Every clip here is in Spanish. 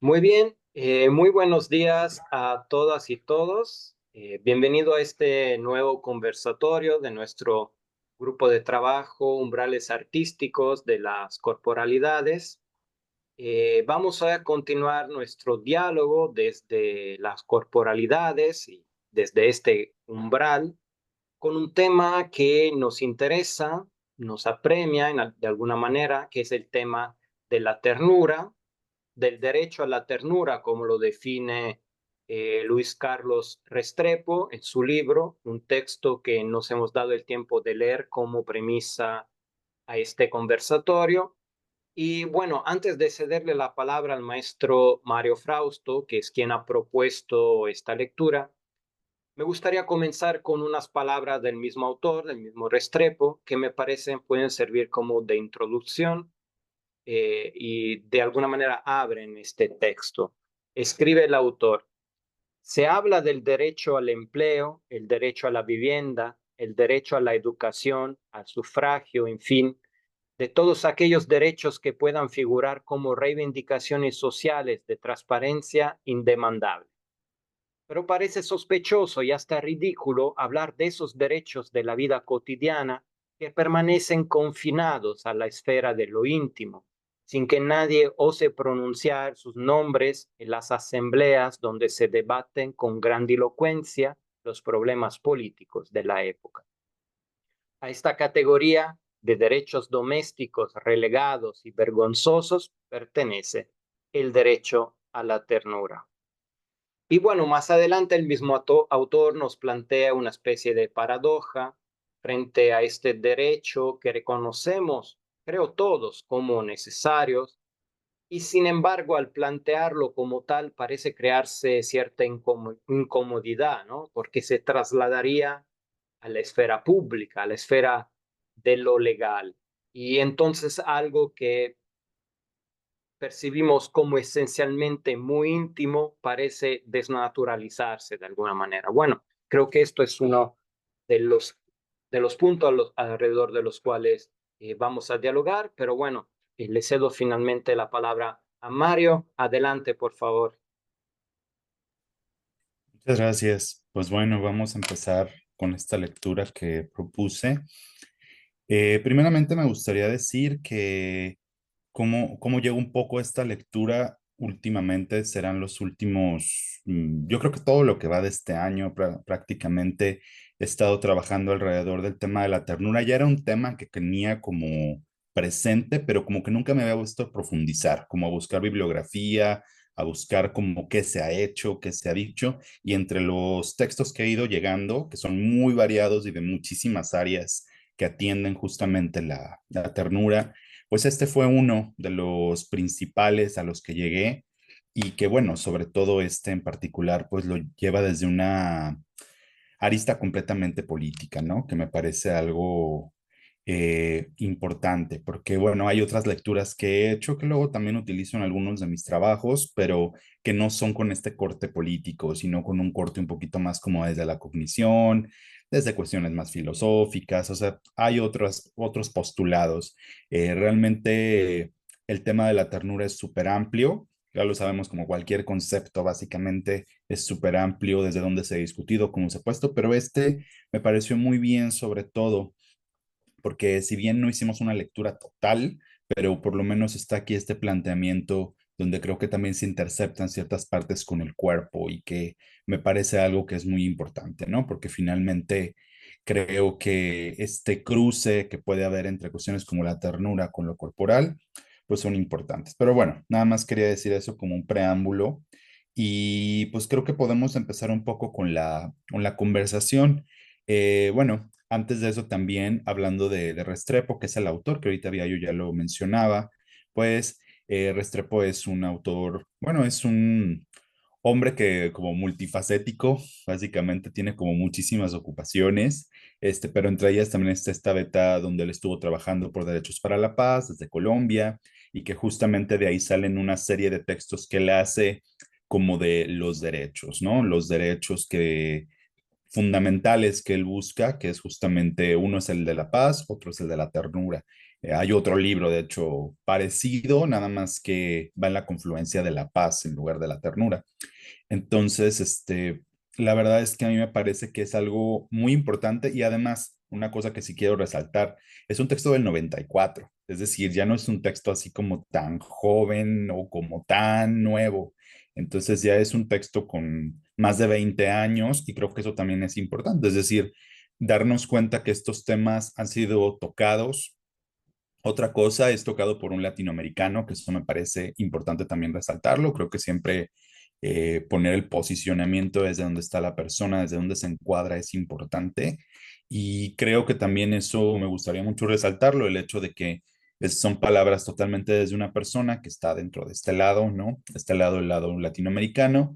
Muy bien, muy buenos días a todas y todos. Bienvenido a este nuevo conversatorio de nuestro grupo de trabajo Umbrales Artísticos de las Corporalidades. Vamos a continuar nuestro diálogo desde las corporalidades y desde este umbral con un tema que nos interesa, nos apremia de alguna manera, que es el tema de la ternura, del derecho a la ternura, como lo define Luis Carlos Restrepo en su libro, un texto que nos hemos dado el tiempo de leer como premisa a este conversatorio. Y bueno, antes de cederle la palabra al maestro Mario Frausto, que es quien ha propuesto esta lectura, me gustaría comenzar con unas palabras del mismo autor, del mismo Restrepo, que me parecen pueden servir como de introducción y de alguna manera abren este texto. Escribe el autor: se habla del derecho al empleo, el derecho a la vivienda, el derecho a la educación, al sufragio, en fin, de todos aquellos derechos que puedan figurar como reivindicaciones sociales de transparencia indemandable. Pero parece sospechoso y hasta ridículo hablar de esos derechos de la vida cotidiana que permanecen confinados a la esfera de lo íntimo, sin que nadie ose pronunciar sus nombres en las asambleas donde se debaten con grandilocuencia los problemas políticos de la época. A esta categoría de derechos domésticos relegados y vergonzosos pertenece el derecho a la ternura. Y bueno, más adelante el mismo autor nos plantea una especie de paradoja frente a este derecho que reconocemos, creo todos, como necesarios, y sin embargo al plantearlo como tal parece crearse cierta incomodidad, ¿no? Porque se trasladaría a la esfera pública, a la esfera de lo legal. Y entonces algo que percibimos como esencialmente muy íntimo parece desnaturalizarse de alguna manera. Bueno, creo que esto es uno de los, de los puntos alrededor de los cuales vamos a dialogar, pero bueno, le cedo finalmente la palabra a Mario. Adelante, por favor. Muchas gracias. Pues bueno, vamos a empezar con esta lectura que propuse. Primeramente me gustaría decir que cómo llegó un poco esta lectura últimamente serán los últimos, yo creo que todo lo que va de este año prácticamente he estado trabajando alrededor del tema de la ternura. Ya era un tema que tenía como presente, pero como que nunca me había visto profundizar, como a buscar bibliografía, a buscar como qué se ha hecho, qué se ha dicho, y entre los textos que he ido llegando, que son muy variados y de muchísimas áreas que atienden justamente la ternura, pues este fue uno de los principales a los que llegué y que bueno, sobre todo este en particular, pues lo lleva desde una arista completamente política, ¿no? Que me parece algo importante, porque bueno, hay otras lecturas que he hecho que luego también utilizo en algunos de mis trabajos, pero que no son con este corte político, sino con un corte un poquito más como desde la cognición, desde cuestiones más filosóficas, o sea, hay otros postulados. Realmente el tema de la ternura es súper amplio, ya lo sabemos como cualquier concepto, básicamente es súper amplio desde donde se ha discutido, cómo se ha puesto, pero este me pareció muy bien sobre todo porque si bien no hicimos una lectura total, pero por lo menos está aquí este planteamiento donde creo que también se interceptan ciertas partes con el cuerpo y que me parece algo que es muy importante, ¿no? Porque finalmente creo que este cruce que puede haber entre cuestiones como la ternura con lo corporal, pues son importantes. Pero bueno, nada más quería decir eso como un preámbulo y pues creo que podemos empezar un poco con la conversación. Bueno, antes de eso también, hablando de Restrepo, que es el autor, que ahorita había yo ya lo mencionaba, pues Restrepo es un autor, bueno, es un hombre que como multifacético, básicamente tiene como muchísimas ocupaciones, pero entre ellas también está esta beta donde él estuvo trabajando por Derechos para la Paz desde Colombia y que justamente de ahí salen una serie de textos que él hace como de los derechos, ¿no? Los derechos que fundamentales que él busca, que es justamente uno es el de la paz, otro es el de la ternura. Hay otro libro, de hecho, parecido, nada más que va en la confluencia de la paz en lugar de la ternura. Entonces, la verdad es que a mí me parece que es algo muy importante y además, una cosa que sí quiero resaltar, es un texto del 94, es decir, ya no es un texto así como tan joven o como tan nuevo. Entonces ya es un texto con más de 20 años y creo que eso también es importante, es decir, darnos cuenta que estos temas han sido tocados. Otra cosa es tocado por un latinoamericano, que eso me parece importante también resaltarlo. Creo que siempre poner el posicionamiento desde donde está la persona, desde donde se encuadra, es importante. Y creo que también eso me gustaría mucho resaltarlo, el hecho de que son palabras totalmente desde una persona que está dentro de este lado, ¿no? Este lado, el lado latinoamericano,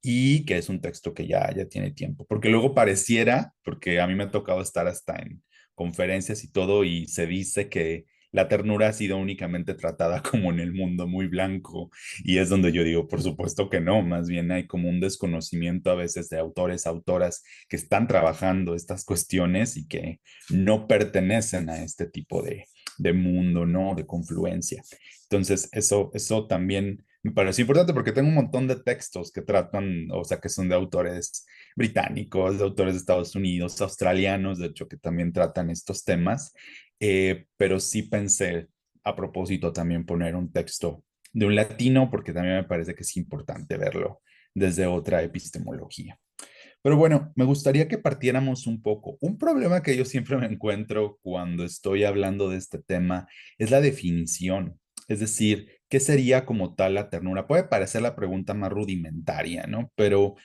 y que es un texto que ya tiene tiempo. Porque luego pareciera, porque a mí me ha tocado estar hasta en conferencias y todo, y se dice que la ternura ha sido únicamente tratada como en el mundo muy blanco y es donde yo digo, por supuesto que no, más bien hay como un desconocimiento a veces de autores, autoras que están trabajando estas cuestiones y que no pertenecen a este tipo de mundo, ¿no? De confluencia. Entonces, eso también me parece importante porque tengo un montón de textos que tratan, o sea, que son de autores británicos, de autores de Estados Unidos, australianos, de hecho, que también tratan estos temas, pero sí pensé a propósito también poner un texto de un latino, porque también me parece que es importante verlo desde otra epistemología. Pero bueno, me gustaría que partiéramos un poco. Un problema que yo siempre me encuentro cuando estoy hablando de este tema es la definición. Es decir, ¿qué sería como tal la ternura? Puede parecer la pregunta más rudimentaria, ¿no? Pero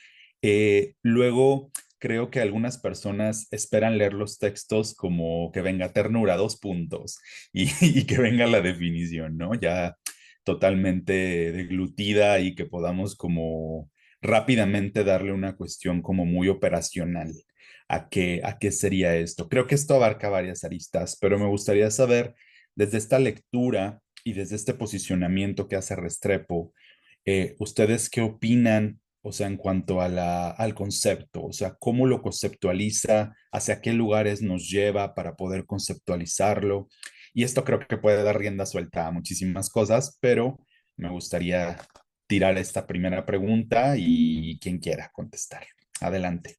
luego creo que algunas personas esperan leer los textos como que venga ternura, dos puntos, y que venga la definición, ¿no? Ya totalmente deglutida y que podamos como rápidamente darle una cuestión como muy operacional a qué sería esto. Creo que esto abarca varias aristas, pero me gustaría saber desde esta lectura y desde este posicionamiento que hace Restrepo, ¿ustedes qué opinan? O sea, en cuanto a al concepto, o sea, cómo lo conceptualiza, hacia qué lugares nos lleva para poder conceptualizarlo. Y esto creo que puede dar rienda suelta a muchísimas cosas, pero me gustaría tirar esta primera pregunta y quien quiera contestar. Adelante.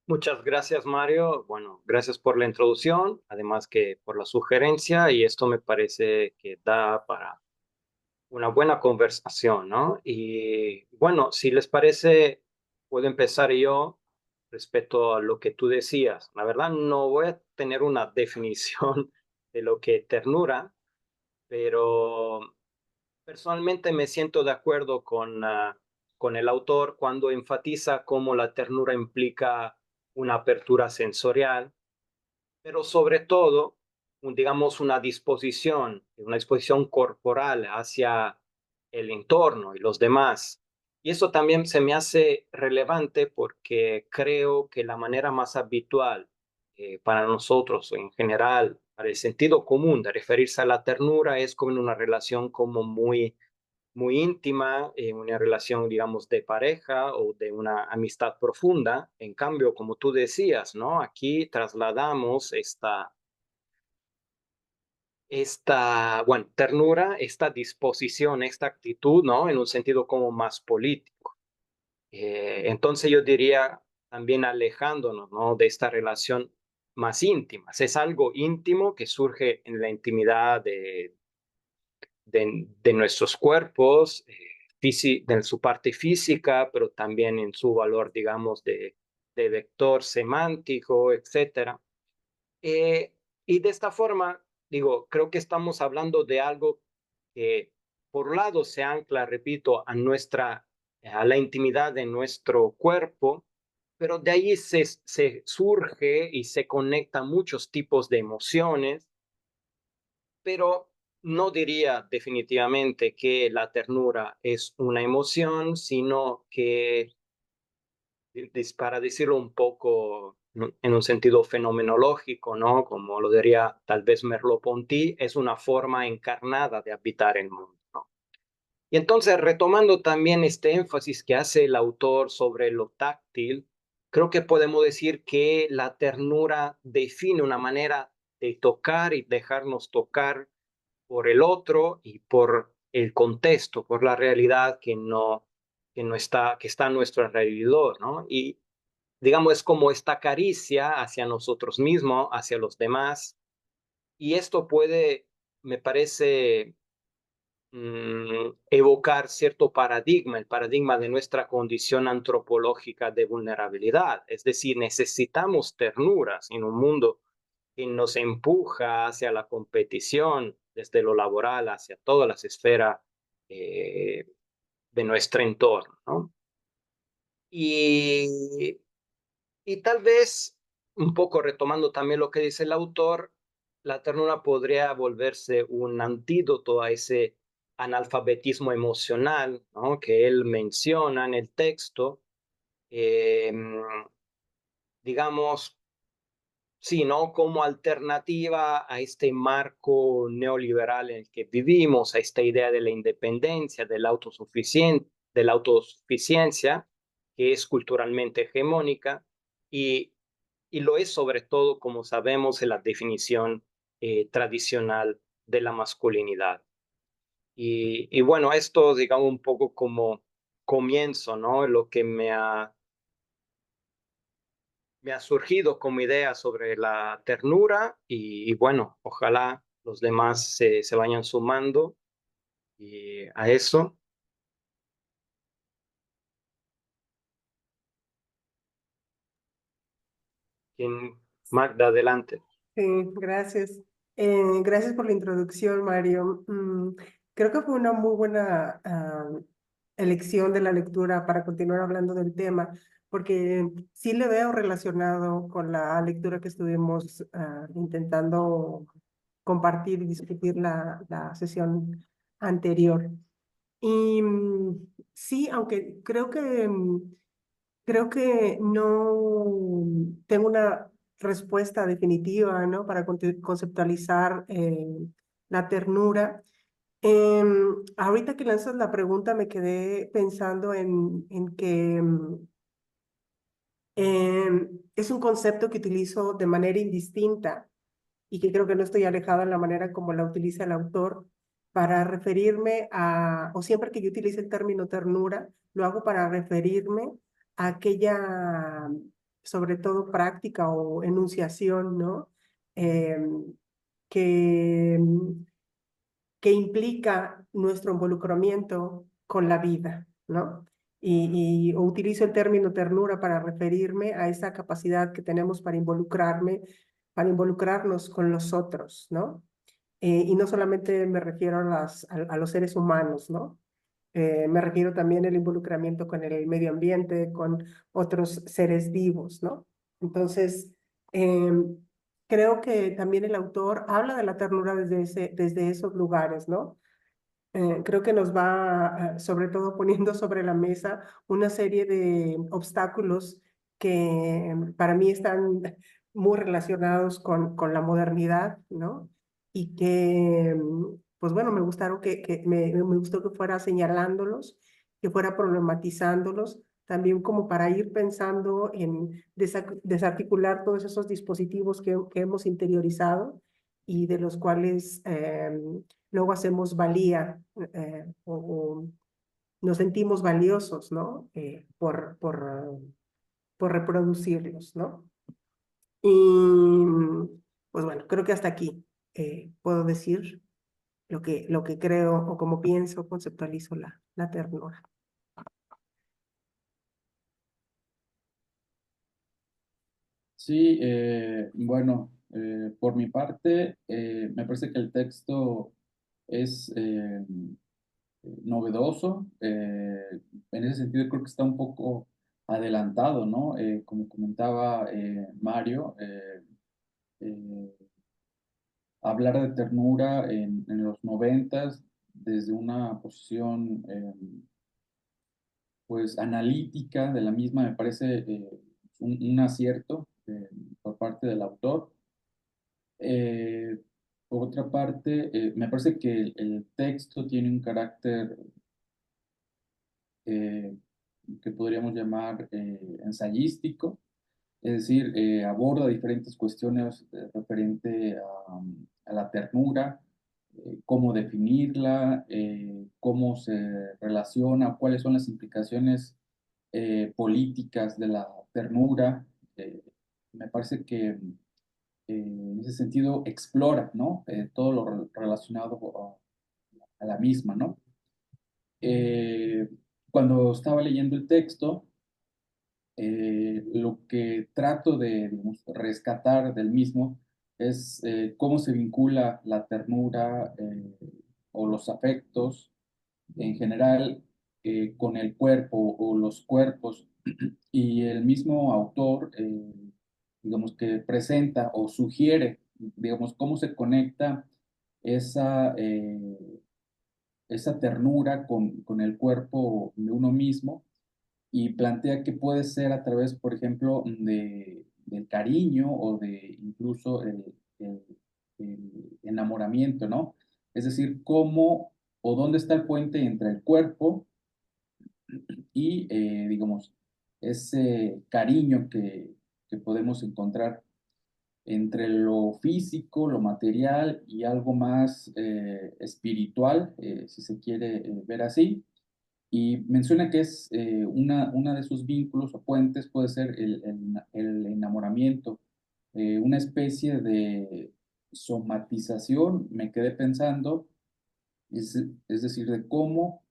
Muchas gracias, Mario. Bueno, gracias por la introducción, además que por la sugerencia, y esto me parece que da para una buena conversación, ¿no? Y bueno, si les parece, puedo empezar yo respecto a lo que tú decías. La verdad, no voy a tener una definición de lo que es ternura, pero personalmente me siento de acuerdo con el autor cuando enfatiza cómo la ternura implica una apertura sensorial, pero sobre todo, digamos, una disposición corporal hacia el entorno y los demás. Y eso también se me hace relevante porque creo que la manera más habitual para nosotros en general, para el sentido común de referirse a la ternura es como en una relación como muy íntima, una relación, digamos, de pareja o de una amistad profunda. En cambio, como tú decías, ¿no? Aquí trasladamos bueno, ternura, esta disposición, esta actitud, ¿no? En un sentido como más político. Entonces yo diría también alejándonos, ¿no? De esta relación más íntima. Es algo íntimo que surge en la intimidad de nuestros cuerpos, de su parte física, pero también en su valor, digamos, de vector semántico, etcétera. Eh, y de esta forma, digo, creo que estamos hablando de algo que, por un lado, se ancla, repito, a la intimidad de nuestro cuerpo, pero de ahí se surge y se conecta muchos tipos de emociones, pero no diría definitivamente que la ternura es una emoción, sino que, para decirlo un poco en un sentido fenomenológico, ¿no? Como lo diría tal vez Merleau-Ponty, es una forma encarnada de habitar el mundo, ¿no? Y entonces, retomando también este énfasis que hace el autor sobre lo táctil, creo que podemos decir que la ternura define una manera de tocar y dejarnos tocar por el otro y por el contexto, por la realidad que está a nuestro alrededor, ¿no? Y digamos, es como esta caricia hacia nosotros mismos, hacia los demás, y esto puede, me parece, evocar cierto paradigma, el paradigma de nuestra condición antropológica de vulnerabilidad. Es decir, necesitamos ternuras en un mundo que nos empuja hacia la competición, desde lo laboral hacia todas las esferas eh, de nuestro entorno, ¿no? Y, y tal vez, un poco retomando también lo que dice el autor, la ternura podría volverse un antídoto a ese analfabetismo emocional, ¿no? Que él menciona en el texto. Eh, digamos, sí, ¿no? Como alternativa a este marco neoliberal en el que vivimos, a esta idea de la independencia, de la autosuficiencia, que es culturalmente hegemónica y, y lo es sobre todo, como sabemos, en la definición tradicional de la masculinidad. Y bueno, esto, digamos, un poco como comienzo, ¿no? Lo que me ha surgido como idea sobre la ternura y bueno, ojalá los demás se vayan sumando y a eso. ¿Quién? Magda, adelante. Sí, gracias. Gracias por la introducción, Mario. Creo que fue una muy buena elección de la lectura para continuar hablando del tema, porque sí le veo relacionado con la lectura que estuvimos intentando compartir y discutir la sesión anterior. Y sí, aunque creo que no tengo una respuesta definitiva, ¿no? Para conceptualizar la ternura. Ahorita que lanzas la pregunta me quedé pensando en que es un concepto que utilizo de manera indistinta y que creo que no estoy alejada en la manera como la utiliza el autor para referirme o siempre que yo utilice el término ternura, lo hago para referirme a aquella, sobre todo práctica o enunciación, ¿no? Em, que, que implica nuestro involucramiento con la vida, ¿no? Y utilizo el término ternura para referirme a esa capacidad que tenemos para involucrarnos con los otros, ¿no? Y no solamente me refiero a los seres humanos, ¿no? Me refiero también al involucramiento con el medio ambiente, con otros seres vivos, ¿no? Entonces, creo que también el autor habla de la ternura desde esos lugares, ¿no? Creo que nos va, sobre todo, poniendo sobre la mesa una serie de obstáculos que para mí están muy relacionados con la modernidad, ¿no? Y que, pues bueno, me gustaron me gustó que fuera señalándolos, que fuera problematizándolos, también como para ir pensando en desarticular todos esos dispositivos que hemos interiorizado y de los cuales luego hacemos valía o nos sentimos valiosos, ¿no? Por reproducirlos, ¿no? Y pues bueno, creo que hasta aquí puedo decir lo que creo o como pienso, conceptualizo la ternura. Sí, bueno, por mi parte, me parece que el texto es novedoso. En ese sentido, creo que está un poco adelantado, ¿no? Como comentaba Mario, eh, hablar de ternura en los noventas desde una posición, pues, analítica de la misma, me parece un acierto por parte del autor. Eh, por otra parte, me parece que el texto tiene un carácter eh, que podríamos llamar ensayístico. Es decir, aborda diferentes cuestiones referente a la ternura, cómo definirla, cómo se relaciona, cuáles son las implicaciones políticas de la ternura. Me parece que en ese sentido explora, ¿no? Todo lo relacionado a la misma, ¿no? Eh, Cuando estaba leyendo el texto, lo que trato de, digamos, rescatar del mismo es cómo se vincula la ternura o los afectos en general con el cuerpo o los cuerpos. Y el mismo autor, digamos, que presenta o sugiere, digamos, cómo se conecta esa, esa ternura con el cuerpo de uno mismo, y plantea que puede ser a través, por ejemplo, del cariño o de incluso el enamoramiento, ¿no? Es decir, cómo o dónde está el puente entre el cuerpo y, digamos, ese cariño que podemos encontrar entre lo físico, lo material y algo más espiritual, si se quiere ver así. Y menciona que es una de sus vínculos o puentes puede ser el enamoramiento, una especie de somatización, me quedé pensando, es decir, de cómo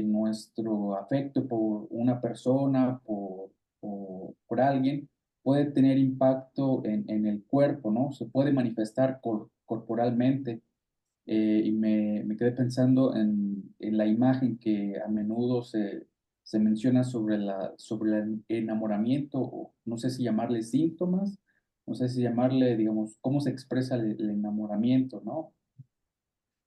nuestro afecto por una persona, por alguien, puede tener impacto en el cuerpo, ¿no? Se puede manifestar corporalmente. Y me quedé pensando en la imagen que a menudo se menciona sobre el enamoramiento, o no sé si llamarle síntomas, no sé si llamarle, digamos, cómo se expresa el enamoramiento, ¿no?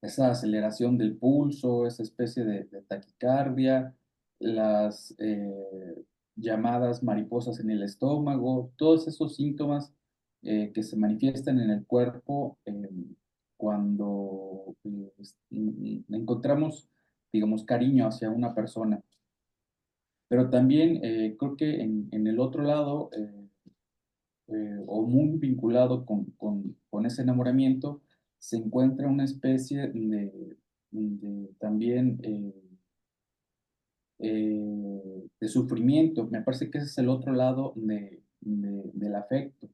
Esa aceleración del pulso, esa especie de taquicardia, las llamadas mariposas en el estómago, todos esos síntomas que se manifiestan en el cuerpo cuando encontramos, digamos, cariño hacia una persona. Pero también creo que en el otro lado, o muy vinculado con ese enamoramiento, se encuentra una especie de también de sufrimiento. Me parece que ese es el otro lado del afecto.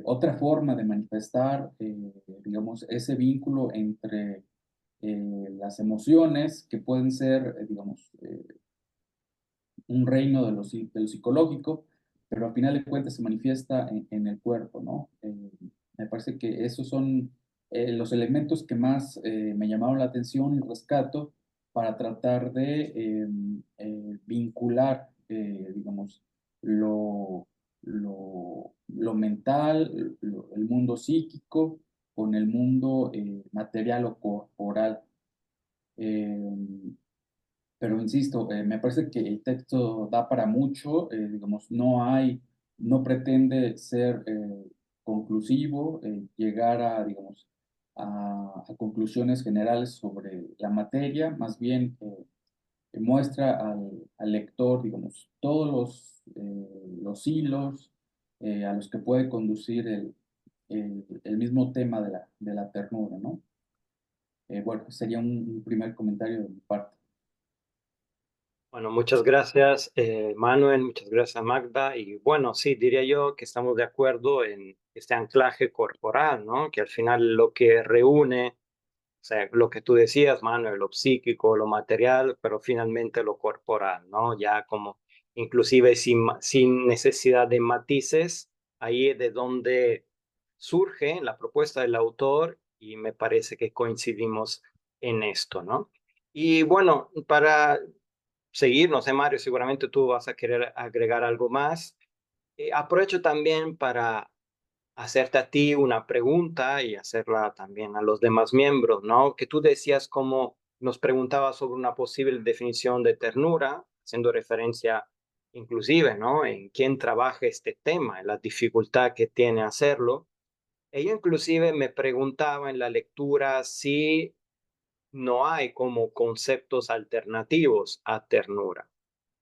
Otra forma de manifestar, digamos, ese vínculo entre las emociones, que pueden ser, digamos, un reino de lo psicológico, pero al final de cuentas se manifiesta en el cuerpo, ¿no? Me parece que esos son los elementos que más me llamaron la atención y rescato para tratar de vincular, digamos, lo mental, el mundo psíquico, con el mundo material o corporal. Eh, pero insisto, me parece que el texto da para mucho, digamos, no pretende ser conclusivo, llegar a, digamos, a conclusiones generales sobre la materia, más bien muestra al lector, digamos, todos los hilos a los que puede conducir el mismo tema de la ternura, ¿no? Bueno, sería un primer comentario de mi parte. Bueno, muchas gracias, Manuel, muchas gracias, Magda. Y bueno, sí, diría yo que estamos de acuerdo en este anclaje corporal, ¿no? Que al final lo que reúne, o sea, lo que tú decías, Manuel, lo psíquico, lo material, pero finalmente lo corporal, ¿no? Ya como inclusive sin necesidad de matices, ahí es de donde surge la propuesta del autor y me parece que coincidimos en esto, ¿no? Y bueno, para seguir, no sé, Mario, seguramente tú vas a querer agregar algo más. Aprovecho también para hacerte a ti una pregunta y hacerla también a los demás miembros, ¿no? Que tú decías como nos preguntabas sobre una posible definición de ternura, haciendo referencia inclusive, ¿no? En quién trabaja este tema, en la dificultad que tiene hacerlo. Ella inclusive me preguntaba en la lectura si no hay como conceptos alternativos a ternura.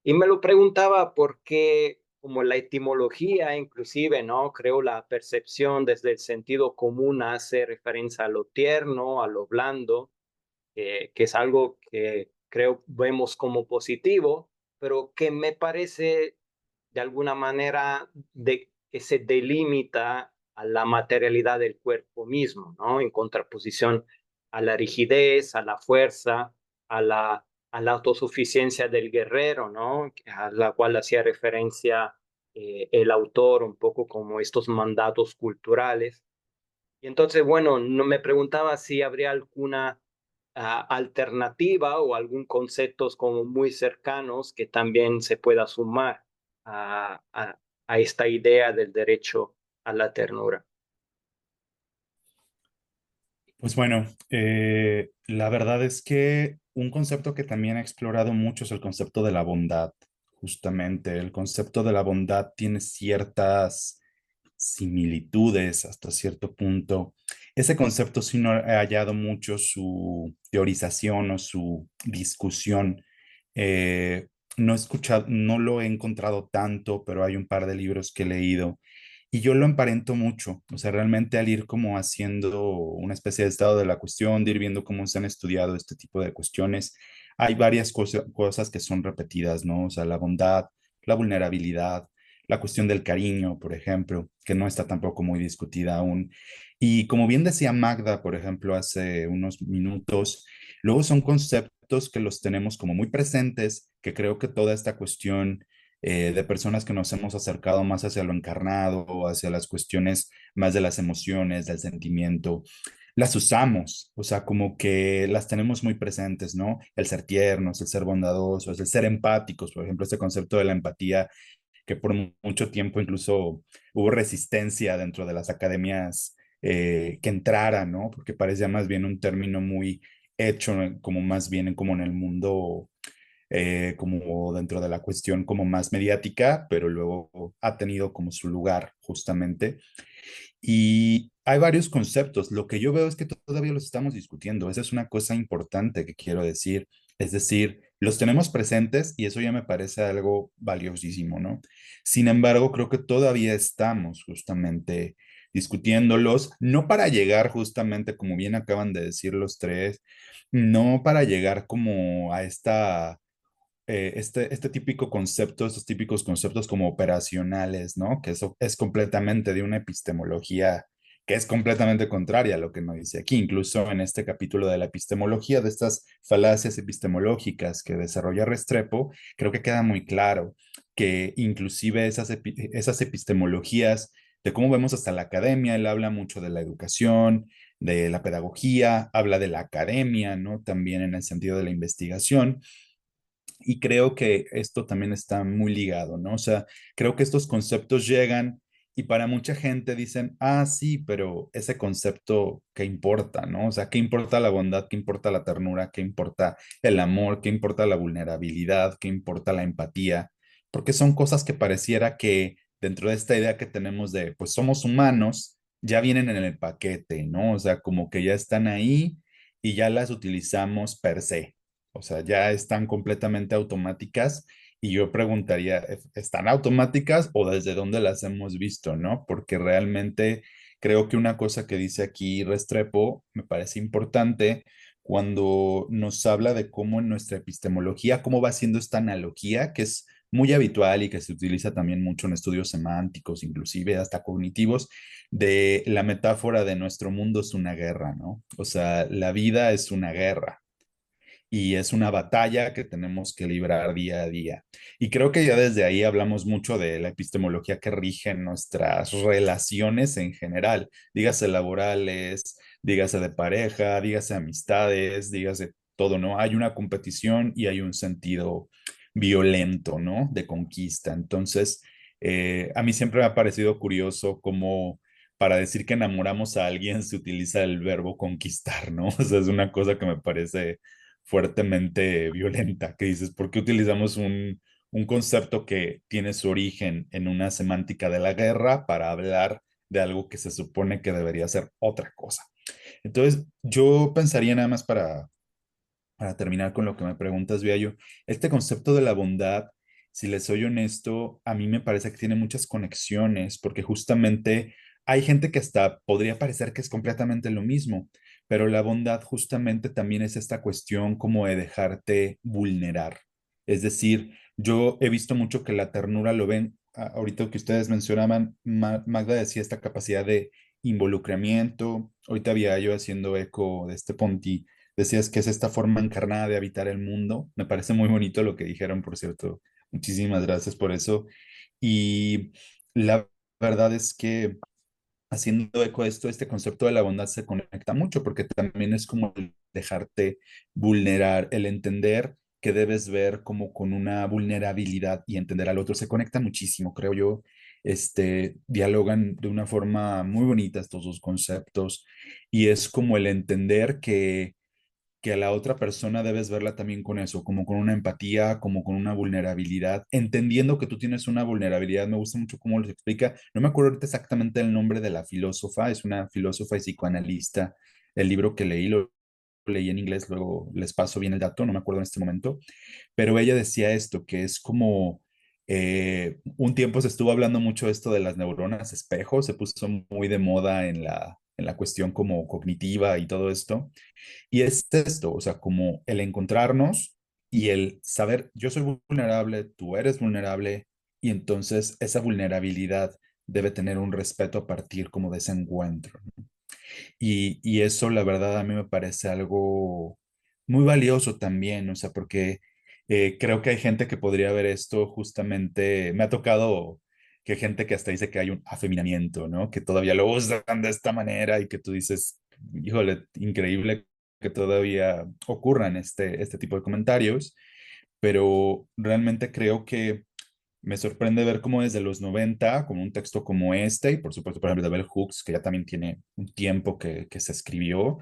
Y me lo preguntaba porque como la etimología, inclusive, ¿no? Creo la percepción desde el sentido común hace referencia a lo tierno, a lo blando, que es algo que creo vemos como positivo, pero que me parece de alguna manera que se delimita a la materialidad del cuerpo mismo, ¿no? En contraposición a la rigidez, a la fuerza, a la autosuficiencia del guerrero, ¿no? A la cual hacía referencia el autor, un poco como estos mandatos culturales. Y entonces, bueno, no me preguntaba si habría alguna alternativa o algún conceptos como muy cercanos que también se pueda sumar a, a, a esta idea del derecho a la ternura. Pues bueno, la verdad es que un concepto que también he explorado mucho es el concepto de la bondad. Justamente, el concepto de la bondad tiene ciertas similitudes hasta cierto punto. Ese concepto sí no he hallado mucho su teorización o su discusión. Eh, no he escuchado, no lo he encontrado tanto, pero hay un par de libros que he leído y yo lo emparento mucho. O sea, realmente al ir como haciendo una especie de estado de la cuestión, de ir viendo cómo se han estudiado este tipo de cuestiones, hay varias cosas que son repetidas, ¿no? O sea, la bondad, la vulnerabilidad, la cuestión del cariño, por ejemplo, que no está tampoco muy discutida aún. Y como bien decía Magda, por ejemplo, hace unos minutos, luego son conceptos que los tenemos como muy presentes, que creo que toda esta cuestión de personas que nos hemos acercado más hacia lo encarnado, o hacia las cuestiones más de las emociones, del sentimiento, las usamos, o sea, como que las tenemos muy presentes, ¿no? El ser tiernos, el ser bondadosos, el ser empáticos, por ejemplo, este concepto de la empatía que por mucho tiempo incluso hubo resistencia dentro de las academias que entrara, ¿no? Porque parecía más bien un término muy hecho, ¿no? Como más bien como en el mundo, como dentro de la cuestión como más mediática, pero luego ha tenido como su lugar justamente. Y hay varios conceptos. Lo que yo veo es que todavía los estamos discutiendo. Esa es una cosa importante que quiero decir. Es decir, los tenemos presentes y eso ya me parece algo valiosísimo, ¿no? Sin embargo, creo que todavía estamos justamente discutiéndolos, no para llegar justamente, como bien acaban de decir los tres, no para llegar como a este típico concepto, estos típicos conceptos como operacionales, ¿no? Que eso es completamente de una epistemología que es completamente contraria a lo que nos dice aquí. Incluso en este capítulo de la epistemología, de estas falacias epistemológicas que desarrolla Restrepo, creo que queda muy claro que inclusive esas epistemologías de cómo vemos hasta la academia, él habla mucho de la educación, de la pedagogía, habla de la academia, ¿no? También en el sentido de la investigación y creo que esto también está muy ligado, ¿no? O sea, creo que estos conceptos llegan y para mucha gente dicen, ah, sí, pero ese concepto, ¿qué importa, no? O sea, ¿qué importa la bondad? ¿Qué importa la ternura? ¿Qué importa el amor? ¿Qué importa la vulnerabilidad? ¿Qué importa la empatía? Porque son cosas que pareciera que dentro de esta idea que tenemos de, pues somos humanos, ya vienen en el paquete, ¿no? O sea, como que ya están ahí y ya las utilizamos per se. O sea, ya están completamente automáticas y yo preguntaría, ¿están automáticas o desde dónde las hemos visto, no? Porque realmente creo que una cosa que dice aquí Restrepo me parece importante cuando nos habla de cómo en nuestra epistemología, cómo va haciendo esta analogía que es muy habitual y que se utiliza también mucho en estudios semánticos, inclusive hasta cognitivos, de la metáfora de nuestro mundo es una guerra, ¿no? O sea, la vida es una guerra y es una batalla que tenemos que librar día a día. Y creo que ya desde ahí hablamos mucho de la epistemología que rige nuestras relaciones en general, dígase laborales, dígase de pareja, dígase amistades, dígase todo, ¿no? Hay una competición y hay un sentido violento, ¿no? De conquista. Entonces, a mí siempre me ha parecido curioso cómo para decir que enamoramos a alguien se utiliza el verbo conquistar, ¿no? O sea, es una cosa que me parece fuertemente violenta, que dices, ¿por qué utilizamos un concepto que tiene su origen en una semántica de la guerra para hablar de algo que se supone que debería ser otra cosa? Entonces, yo pensaría nada más para terminar con lo que me preguntas, Viayo, este concepto de la bondad si les soy honesto, a mí me parece que tiene muchas conexiones, porque justamente hay gente que hasta podría parecer que es completamente lo mismo, pero la bondad justamente también es esta cuestión como de dejarte vulnerar. Es decir, yo he visto mucho que la ternura lo ven, ahorita que ustedes mencionaban, Magda decía esta capacidad de involucramiento, ahorita había yo haciendo eco de este Ponti, decías que es esta forma encarnada de habitar el mundo, me parece muy bonito lo que dijeron, por cierto, muchísimas gracias por eso. Y la verdad es que haciendo eco de esto, este concepto de la bondad se conecta mucho porque también es como el dejarte vulnerar, el entender que debes ver como con una vulnerabilidad y entender al otro. Se conecta muchísimo, creo yo. Dialogan de una forma muy bonita estos dos conceptos y es como el entender que a la otra persona debes verla también con eso, como con una empatía, como con una vulnerabilidad, entendiendo que tú tienes una vulnerabilidad. Me gusta mucho cómo lo explica. No me acuerdo ahorita exactamente el nombre de la filósofa, es una filósofa y psicoanalista. El libro que leí lo leí en inglés, luego les paso bien el dato, no me acuerdo en este momento, pero ella decía esto, que es como un tiempo se estuvo hablando mucho de esto de las neuronas espejo, se puso muy de moda en la cuestión como cognitiva y todo esto. Y es esto, o sea, como el encontrarnos y el saber, yo soy vulnerable, tú eres vulnerable, y entonces esa vulnerabilidad debe tener un respeto a partir como de ese encuentro. Y eso, la verdad, a mí me parece algo muy valioso también, o sea, porque creo que hay gente que podría ver esto justamente, me ha tocado que gente que hasta dice que hay un afeminamiento, ¿no? Que todavía lo usan de esta manera y que tú dices, híjole, increíble que todavía ocurran este tipo de comentarios, pero realmente creo que me sorprende ver cómo desde los 90 como un texto como este, y por supuesto, por ejemplo, de Bell Hooks, que ya también tiene un tiempo que se escribió,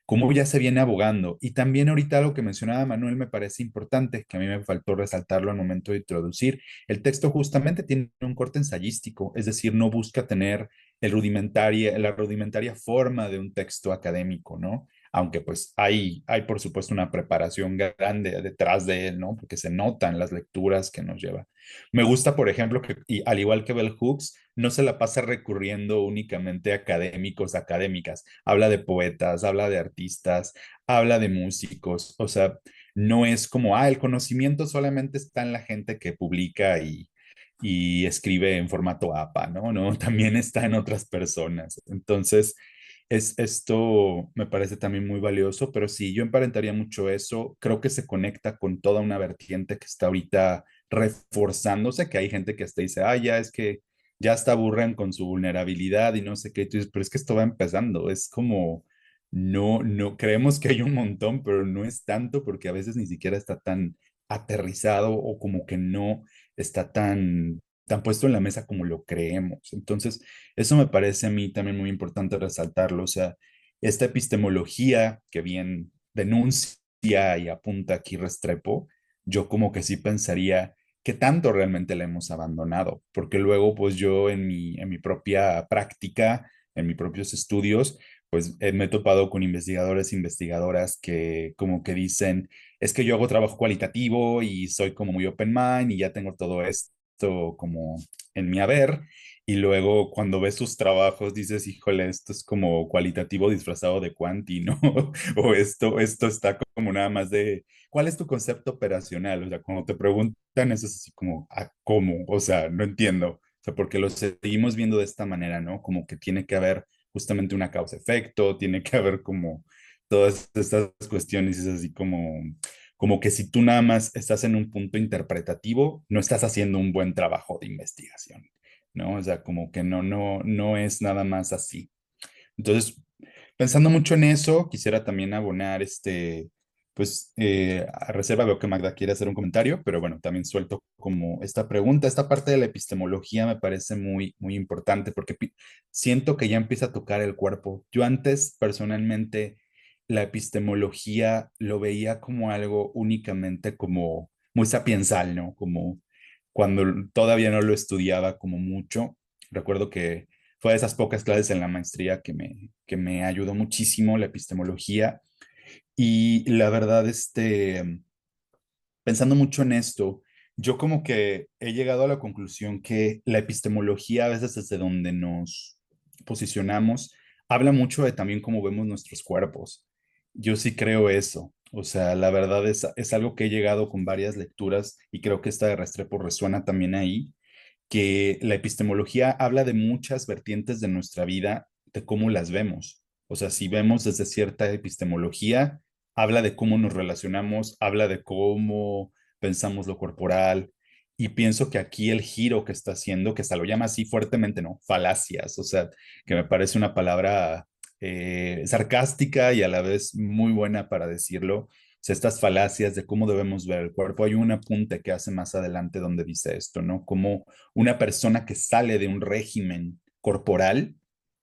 cómo ya se viene abogando. Y también ahorita lo que mencionaba Manuel me parece importante, que a mí me faltó resaltarlo al momento de introducir. El texto justamente tiene un corte ensayístico, es decir, no busca tener la rudimentaria forma de un texto académico, ¿no? Aunque pues hay por supuesto una preparación grande detrás de él, ¿no? Porque se notan las lecturas que nos lleva. Me gusta, por ejemplo, que y al igual que Bell Hooks, no se la pasa recurriendo únicamente a académicos, académicas. Habla de poetas, habla de artistas, habla de músicos. O sea, no es como, el conocimiento solamente está en la gente que publica y escribe en formato APA, ¿no? No, también está en otras personas. Entonces, esto me parece también muy valioso, pero sí, yo emparentaría mucho eso. Creo que se conecta con toda una vertiente que está ahorita reforzándose, que hay gente que hasta dice, ya es que ya hasta aburren con su vulnerabilidad y no sé qué, y tú dices, pero es que esto va empezando, es como, no, creemos que hay un montón, pero no es tanto porque a veces ni siquiera está tan aterrizado o como que no está tan puesto en la mesa como lo creemos. Entonces, eso me parece a mí también muy importante resaltarlo, o sea, esta epistemología que bien denuncia y apunta aquí Restrepo, yo como que sí pensaría qué tanto realmente la hemos abandonado, porque luego pues yo en mi propia práctica, en mis propios estudios, pues me he topado con investigadores e investigadoras que como que dicen, es que yo hago trabajo cualitativo y soy como muy open mind y ya tengo todo esto como en mi haber. Y luego cuando ves sus trabajos dices, híjole, esto es como cualitativo disfrazado de cuanti, ¿no? O esto está como nada más de, ¿cuál es tu concepto operacional? O sea, cuando te preguntan eso es así como, ¿cómo? O sea, no entiendo. O sea, porque lo seguimos viendo de esta manera, ¿no? Como que tiene que haber justamente una causa-efecto, tiene que haber como todas estas cuestiones, es así como que si tú nada más estás en un punto interpretativo, no estás haciendo un buen trabajo de investigación, ¿no? O sea, como que no es nada más así. Entonces, pensando mucho en eso, quisiera también abonar pues, a reserva, veo que Magda quiere hacer un comentario, pero bueno, también suelto como esta pregunta, esta parte de la epistemología me parece muy, muy importante porque siento que ya empieza a tocar el cuerpo. Yo antes, personalmente, la epistemología lo veía como algo únicamente como muy sapiensal, ¿no? Como cuando todavía no lo estudiaba como mucho. Recuerdo que fue de esas pocas clases en la maestría que me ayudó muchísimo la epistemología. Y la verdad, pensando mucho en esto, yo como que he llegado a la conclusión que la epistemología, a veces desde donde nos posicionamos, habla mucho de también cómo vemos nuestros cuerpos. Yo sí creo eso. O sea, la verdad es algo que he llegado con varias lecturas y creo que esta de Restrepo resuena también ahí, que la epistemología habla de muchas vertientes de nuestra vida, de cómo las vemos. O sea, si vemos desde cierta epistemología, habla de cómo nos relacionamos, habla de cómo pensamos lo corporal. Y pienso que aquí el giro que está haciendo, que hasta lo llama así fuertemente, ¿no? Falacias, o sea, que me parece una palabra sarcástica y a la vez muy buena para decirlo, sea, estas falacias de cómo debemos ver el cuerpo. Hay un apunte que hace más adelante donde dice esto, ¿no? Como una persona que sale de un régimen corporal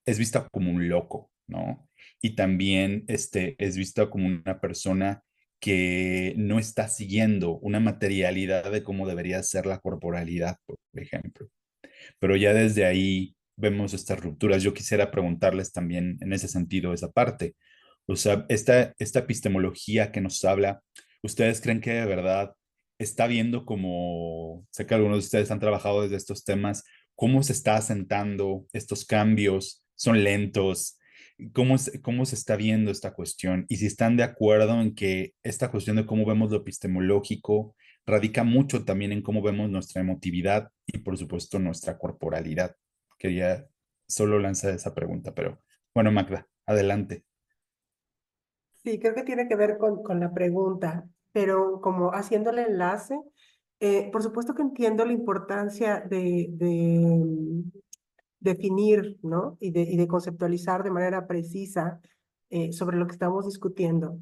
es vista como un loco, ¿no? Y también es vista como una persona que no está siguiendo una materialidad de cómo debería ser la corporalidad, por ejemplo. Pero ya desde ahí vemos estas rupturas. Yo quisiera preguntarles también en ese sentido esa parte. O sea, esta epistemología que nos habla, ¿ustedes creen que de verdad está viendo como, sé que algunos de ustedes han trabajado desde estos temas, cómo se está asentando estos cambios? ¿Son lentos? ¿Cómo se está viendo esta cuestión? Y si están de acuerdo en que esta cuestión de cómo vemos lo epistemológico radica mucho también en cómo vemos nuestra emotividad y por supuesto nuestra corporalidad. Quería solo lanzar esa pregunta, pero bueno, Magda, adelante. Sí, creo que tiene que ver con la pregunta, pero como haciendo el enlace, por supuesto que entiendo la importancia de definir, ¿no? Y de conceptualizar de manera precisa sobre lo que estamos discutiendo.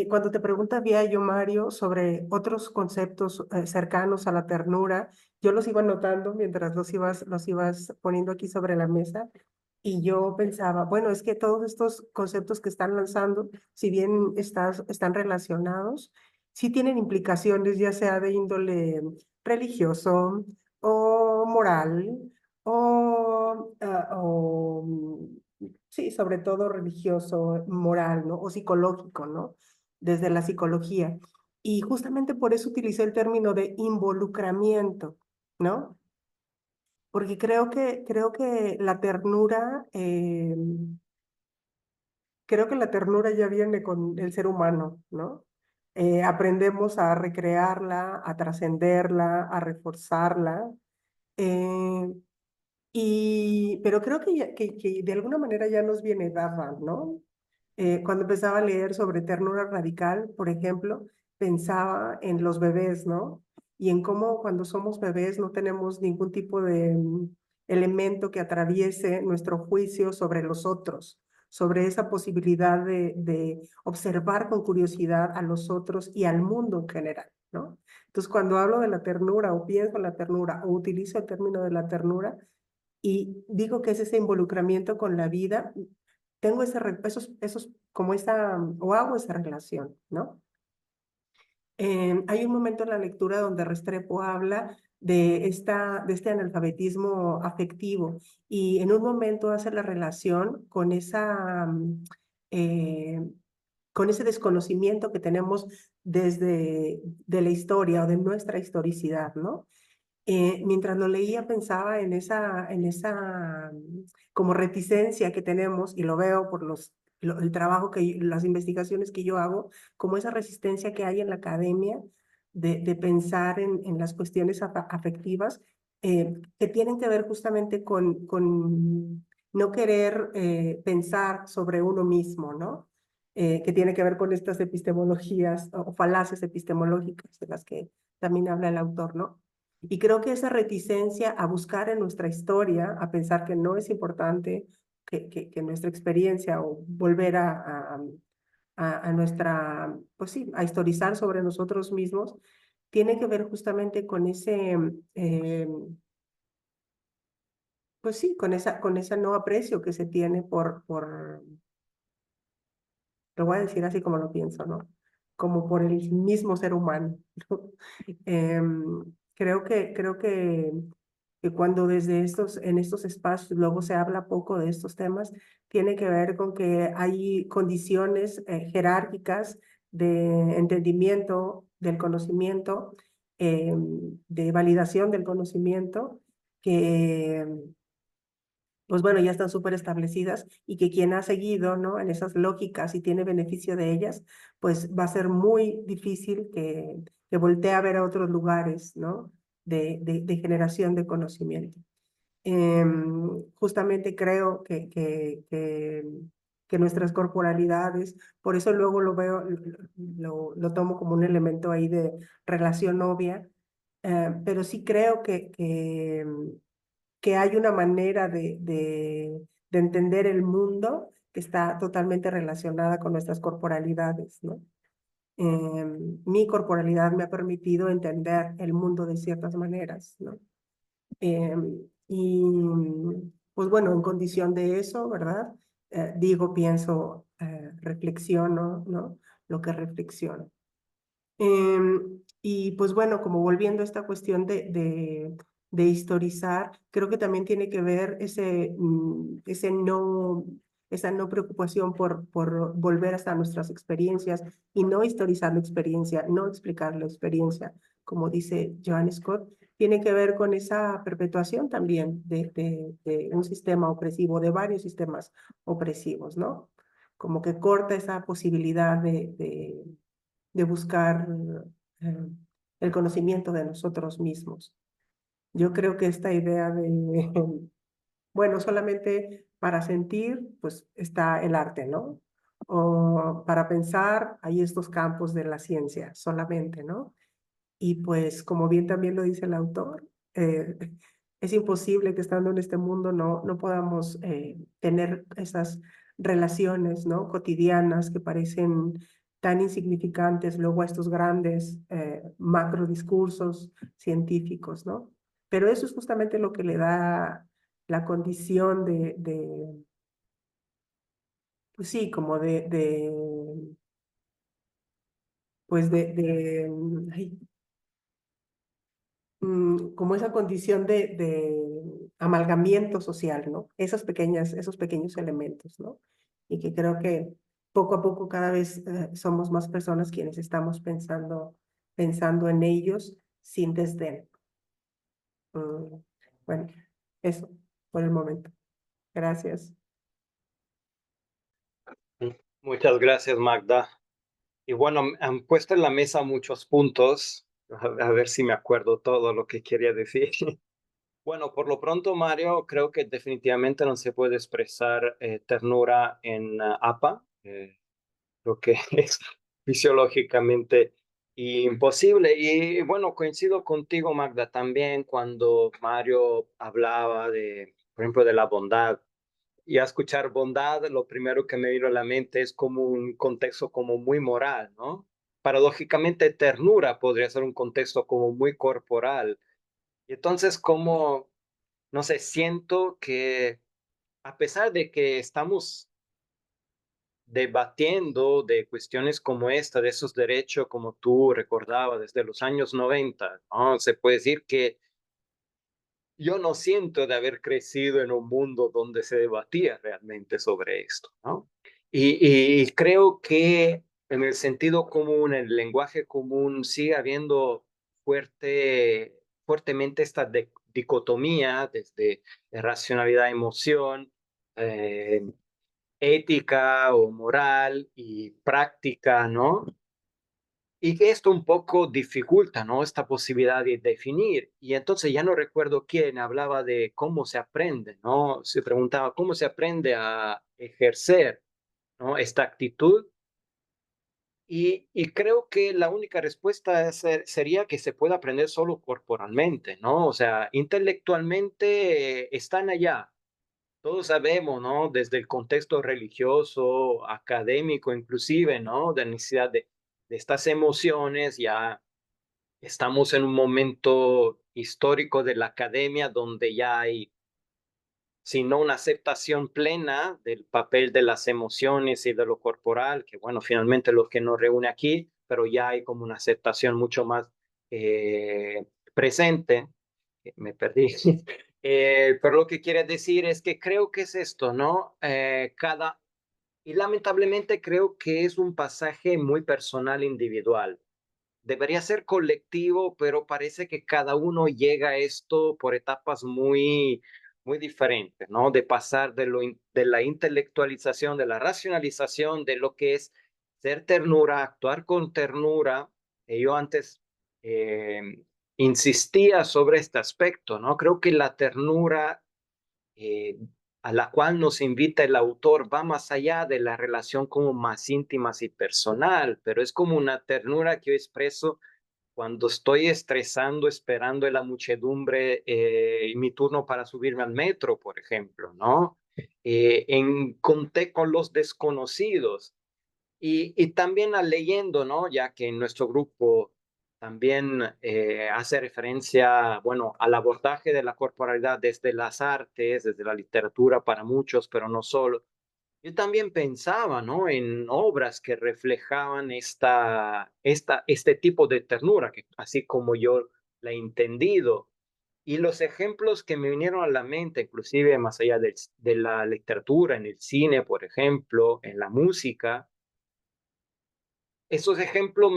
Cuando te preguntaba yo, Mario, sobre otros conceptos cercanos a la ternura, yo los iba notando mientras los ibas poniendo aquí sobre la mesa. Y yo pensaba, bueno, es que todos estos conceptos que están lanzando, si bien están relacionados, sí tienen implicaciones, ya sea de índole religioso o moral sí, sobre todo religioso, moral, ¿no? O psicológico, ¿no? Desde la psicología. Y justamente por eso utilicé el término de involucramiento, ¿no? Porque creo que la ternura ya viene con el ser humano, ¿no? Aprendemos a recrearla, a trascenderla, a reforzarla. eh, pero creo que de alguna manera ya nos viene dada, ¿no? Cuando empezaba a leer sobre ternura radical, por ejemplo, pensaba en los bebés, ¿no? Y en cómo cuando somos bebés no tenemos ningún tipo de elemento que atraviese nuestro juicio sobre los otros, sobre esa posibilidad de observar con curiosidad a los otros y al mundo en general, ¿no? Entonces, cuando hablo de la ternura o pienso en la ternura o utilizo el término de la ternura y digo que es ese involucramiento con la vida, tengo como o hago esa relación, ¿no? Hay un momento en la lectura donde Restrepo habla de este analfabetismo afectivo y en un momento hace la relación eh, con ese desconocimiento que tenemos desde de la historia o de nuestra historicidad, ¿no? Mientras lo leía pensaba en esa como reticencia que tenemos, y lo veo por el trabajo las investigaciones que yo hago, como esa resistencia que hay en la academia de pensar en las cuestiones afectivas, que tienen que ver justamente con no querer pensar sobre uno mismo, ¿no? Que tiene que ver con estas epistemologías o falacias epistemológicas de las que también habla el autor, ¿no? Y creo que esa reticencia a buscar en nuestra historia, a pensar que no es importante que nuestra experiencia o volver a nuestra, pues sí, a historizar sobre nosotros mismos, tiene que ver justamente con eh, pues sí, con ese no aprecio que se tiene lo voy a decir así como lo pienso, ¿no? Como por el mismo ser humano, ¿no? Creo que cuando en estos espacios luego se habla poco de estos temas, tiene que ver con que hay condiciones jerárquicas de entendimiento del conocimiento de validación del conocimiento que, pues bueno, ya están súper establecidas y que quien ha seguido, ¿no? En esas lógicas y tiene beneficio de ellas, pues va a ser muy difícil que voltee a ver a otros lugares, ¿no? De generación de conocimiento. Justamente creo que nuestras corporalidades, por eso luego lo veo, lo tomo como un elemento ahí de relación obvia, pero sí creo que hay una manera de entender el mundo que está totalmente relacionada con nuestras corporalidades, ¿no? Mi corporalidad me ha permitido entender el mundo de ciertas maneras, ¿no? Y pues bueno, en condición de eso, ¿verdad? Digo, pienso, reflexiono, ¿no? Lo que reflexiono. Y pues bueno, como volviendo a esta cuestión de historizar, creo que también tiene que ver esa no preocupación por volver hasta nuestras experiencias y no historizar la experiencia, no explicar la experiencia, como dice Joan Scott, tiene que ver con esa perpetuación también de un sistema opresivo, de varios sistemas opresivos, ¿no? Como que corta esa posibilidad de buscar eh, el conocimiento de nosotros mismos. Yo creo que esta idea de, bueno, solamente para sentir, pues está el arte, ¿no? O para pensar, hay estos campos de la ciencia solamente, ¿no? Y pues, como bien también lo dice el autor, es imposible que estando en este mundo no podamos tener esas relaciones, ¿no? Cotidianas que parecen tan insignificantes luego a estos grandes macro discursos científicos, ¿no? Pero eso es justamente lo que le da la condición pues sí, como pues ay, como esa condición de amalgamiento social, ¿no? Esos pequeños elementos, ¿no? Y que creo que poco a poco cada vez somos más personas quienes estamos pensando en ellos sin desdén. Bueno, eso por el momento. Gracias. Muchas gracias, Magda. Y bueno, han puesto en la mesa muchos puntos. A ver si me acuerdo todo lo que quería decir. Bueno, por lo pronto, Mario, creo que definitivamente no se puede expresar ternura en APA. Creo que es fisiológicamente imposible. Y bueno, coincido contigo, Magda, también cuando Mario hablaba de, por ejemplo, de la bondad. Y a escuchar bondad, lo primero que me vino a la mente es como un contexto como muy moral, ¿no? Paradójicamente, ternura podría ser un contexto como muy corporal. Y entonces, como, no sé, siento que a pesar de que estamos debatiendo de cuestiones como esta, de esos derechos, como tú recordabas, desde los años 90, ¿no? Se puede decir que yo no siento de haber crecido en un mundo donde se debatía realmente sobre esto, ¿no? Y creo que en el sentido común, en el lenguaje común, sigue habiendo fuertemente esta dicotomía desde racionalidad, emoción, eh, ética o moral y práctica, ¿no? Y que esto un poco dificulta, ¿no? Esta posibilidad de definir. Y entonces ya no recuerdo quién hablaba de cómo se aprende, ¿no? Se preguntaba cómo se aprende a ejercer, ¿no? Esta actitud. Y creo que la única respuesta sería que se puede aprender solo corporalmente, ¿no? O sea, intelectualmente están allá. Todos sabemos, ¿no? Desde el contexto religioso, académico, inclusive, ¿no? De la necesidad de estas emociones, ya estamos en un momento histórico de la academia donde ya hay, si no una aceptación plena del papel de las emociones y de lo corporal, que bueno, finalmente lo que nos reúne aquí, pero ya hay como una aceptación mucho más presente. Me perdí. Pero lo que quiere decir es que creo que es esto, ¿no? Y lamentablemente creo que es un pasaje muy personal, individual. debería ser colectivo, pero parece que cada uno llega a esto por etapas muy diferentes, ¿no? De pasar de la intelectualización, de la racionalización, de lo que es ser ternura, actuar con ternura. Yo antes eh, insistía sobre este aspecto, ¿no? Creo que la ternura eh, a la cual nos invita el autor va más allá de la relación como más íntima y personal, pero es como una ternura que yo expreso cuando estoy estresando, esperando en la muchedumbre mi turno para subirme al metro, por ejemplo, ¿no? Conté con los desconocidos y también leyendo, ¿no? Ya que en nuestro grupo también hace referencia, bueno, al abordaje de la corporalidad desde las artes, desde la literatura para muchos, pero no solo. Yo también pensaba, ¿no? En obras que reflejaban este tipo de ternura, que así como yo la he entendido. Y los ejemplos que me vinieron a la mente, inclusive más allá de la literatura, en el cine, por ejemplo, en la música, esos ejemplos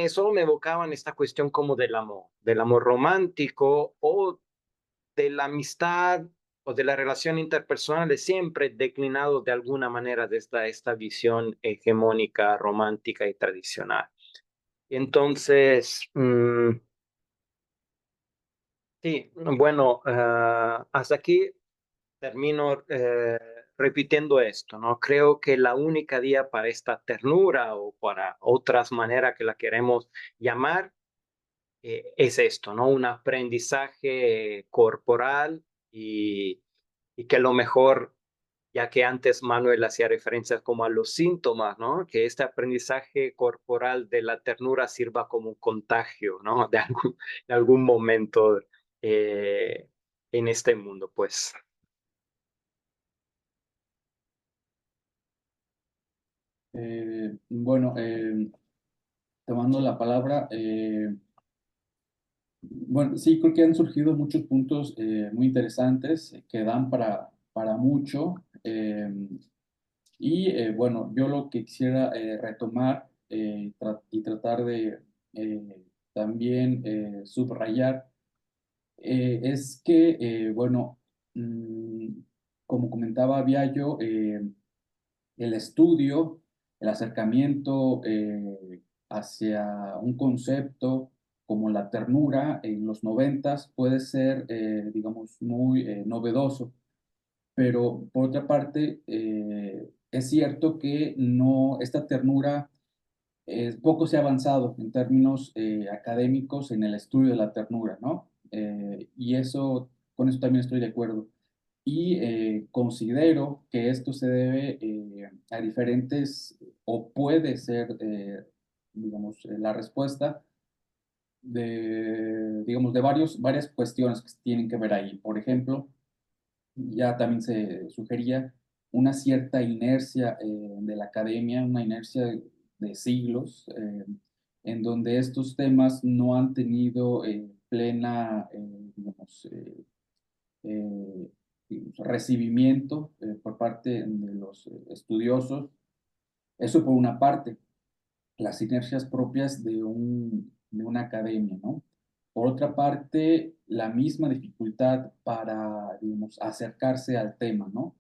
solo me evocaban esta cuestión como del amor romántico o de la amistad o de la relación interpersonal, siempre declinado de alguna manera de esta visión hegemónica, romántica y tradicional. Entonces, sí, bueno, hasta aquí termino repitiendo esto, ¿no? Creo que la única vía para esta ternura o para otras maneras que la queremos llamar es esto, ¿no? Un aprendizaje corporal y que lo mejor, ya que antes Manuel hacía referencias como a los síntomas, ¿no? Que este aprendizaje corporal de la ternura sirva como un contagio, ¿no? De algún momento eh, en este mundo, pues. Bueno, tomando la palabra, bueno, sí, creo que han surgido muchos puntos muy interesantes que dan para mucho. Bueno, yo lo que quisiera retomar y tratar de también subrayar es que, bueno, mm, como comentaba Viallo, el estudio, el acercamiento hacia un concepto como la ternura en los noventas puede ser, digamos, muy novedoso, pero por otra parte, es cierto que no, esta ternura poco se ha avanzado en términos académicos en el estudio de la ternura, ¿no? Y eso, con eso también estoy de acuerdo. Y considero que esto se debe a diferentes, o puede ser, digamos, la respuesta digamos, de varias cuestiones que tienen que ver ahí. Por ejemplo, ya también se sugería una cierta inercia de la academia, una inercia de siglos, en donde estos temas no han tenido plena, digamos, eh, recibimiento por parte de los estudiosos. Eso por una parte, las inercias propias de una academia, ¿no? Por otra parte, la misma dificultad para, digamos, acercarse al tema, ¿no?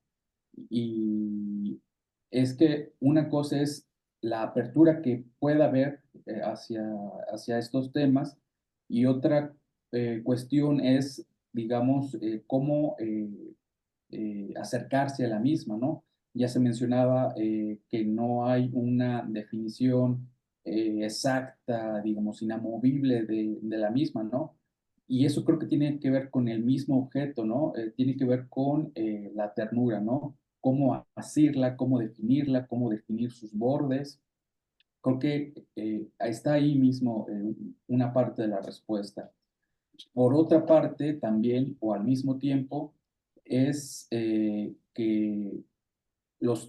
Y es que una cosa es la apertura que pueda haber hacia estos temas y otra cuestión es, digamos, cómo acercarse a la misma, ¿no? Ya se mencionaba que no hay una definición exacta, digamos, inamovible de la misma, ¿no? Y eso creo que tiene que ver con el mismo objeto, ¿no? Tiene que ver con la ternura, ¿no? Cómo asirla, cómo definir sus bordes. Creo que está ahí mismo una parte de la respuesta. Por otra parte, también o al mismo tiempo, es que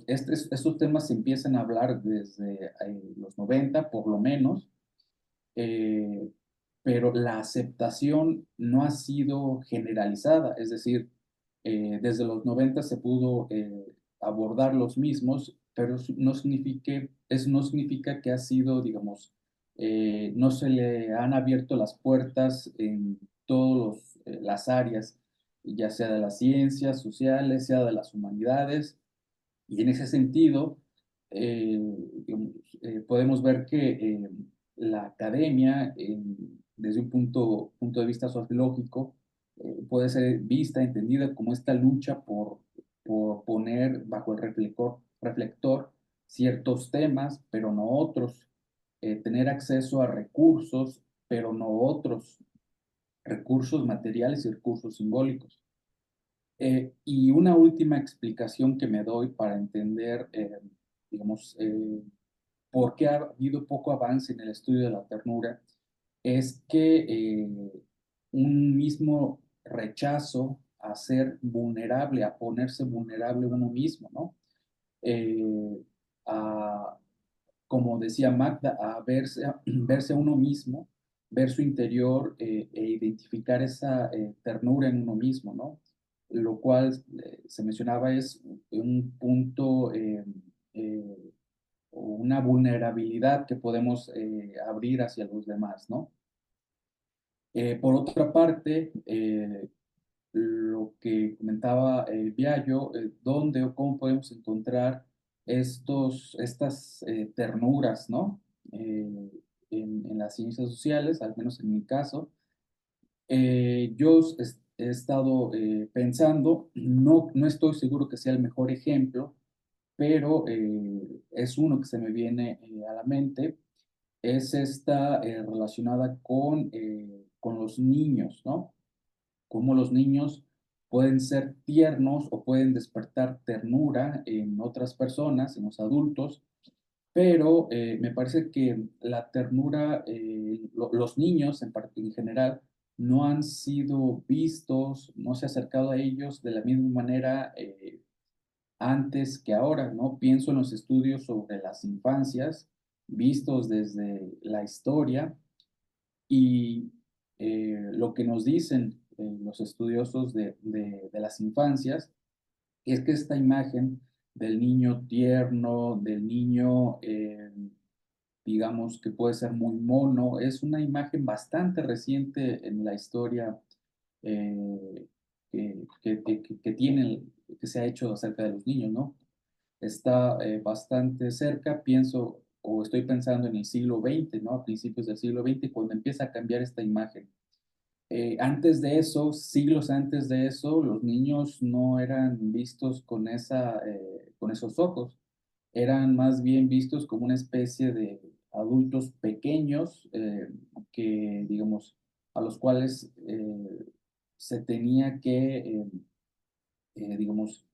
estos temas se empiezan a hablar desde los 90 por lo menos, eh, pero la aceptación no ha sido generalizada, es decir, desde los 90 se pudo abordar los mismos, pero eso no significa que ha sido, digamos, no se le han abierto las puertas en todas las áreas, ya sea de las ciencias sociales, sea de las humanidades, y en ese sentido, eh, digamos, podemos ver que la academia, desde un punto de vista sociológico, puede ser vista, entendida como esta lucha por poner bajo el reflector ciertos temas, pero no otros, tener acceso a recursos, pero no otros, recursos materiales y recursos simbólicos. Y una última explicación que me doy para entender, digamos, por qué ha habido poco avance en el estudio de la ternura, es que un mismo rechazo a ser vulnerable, a ponerse vulnerable uno mismo, ¿no? Eh, a, como decía Magda, a verse a uno mismo, ver su interior e identificar esa ternura en uno mismo, ¿no? Lo cual se mencionaba es un punto eh, o una vulnerabilidad que podemos abrir hacia los demás, ¿no? Por otra parte, lo que comentaba Viallo, dónde o cómo podemos encontrar estas ternuras, ¿no? En las ciencias sociales, al menos en mi caso. Yo he estado pensando, no estoy seguro que sea el mejor ejemplo, pero es uno que se me viene a la mente, es esta relacionada con los niños, ¿no? Cómo los niños pueden ser tiernos o pueden despertar ternura en otras personas, en los adultos, pero me parece que la ternura, los niños en general, no han sido vistos, no se ha acercado a ellos de la misma manera antes que ahora, ¿no? Pienso en los estudios sobre las infancias vistos desde la historia y lo que nos dicen los estudiosos de las infancias es que esta imagen del niño tierno, del niño, digamos, que puede ser muy mono, es una imagen bastante reciente en la historia eh, que tiene, que se ha hecho acerca de los niños, ¿no? Está bastante cerca, pienso, o estoy pensando en el siglo XX, ¿no? A principios del siglo XX, cuando empieza a cambiar esta imagen. Antes de eso, siglos antes de eso, los niños no eran vistos con esos ojos, eran más bien vistos como una especie de adultos pequeños digamos, a los cuales se tenía que, digamos,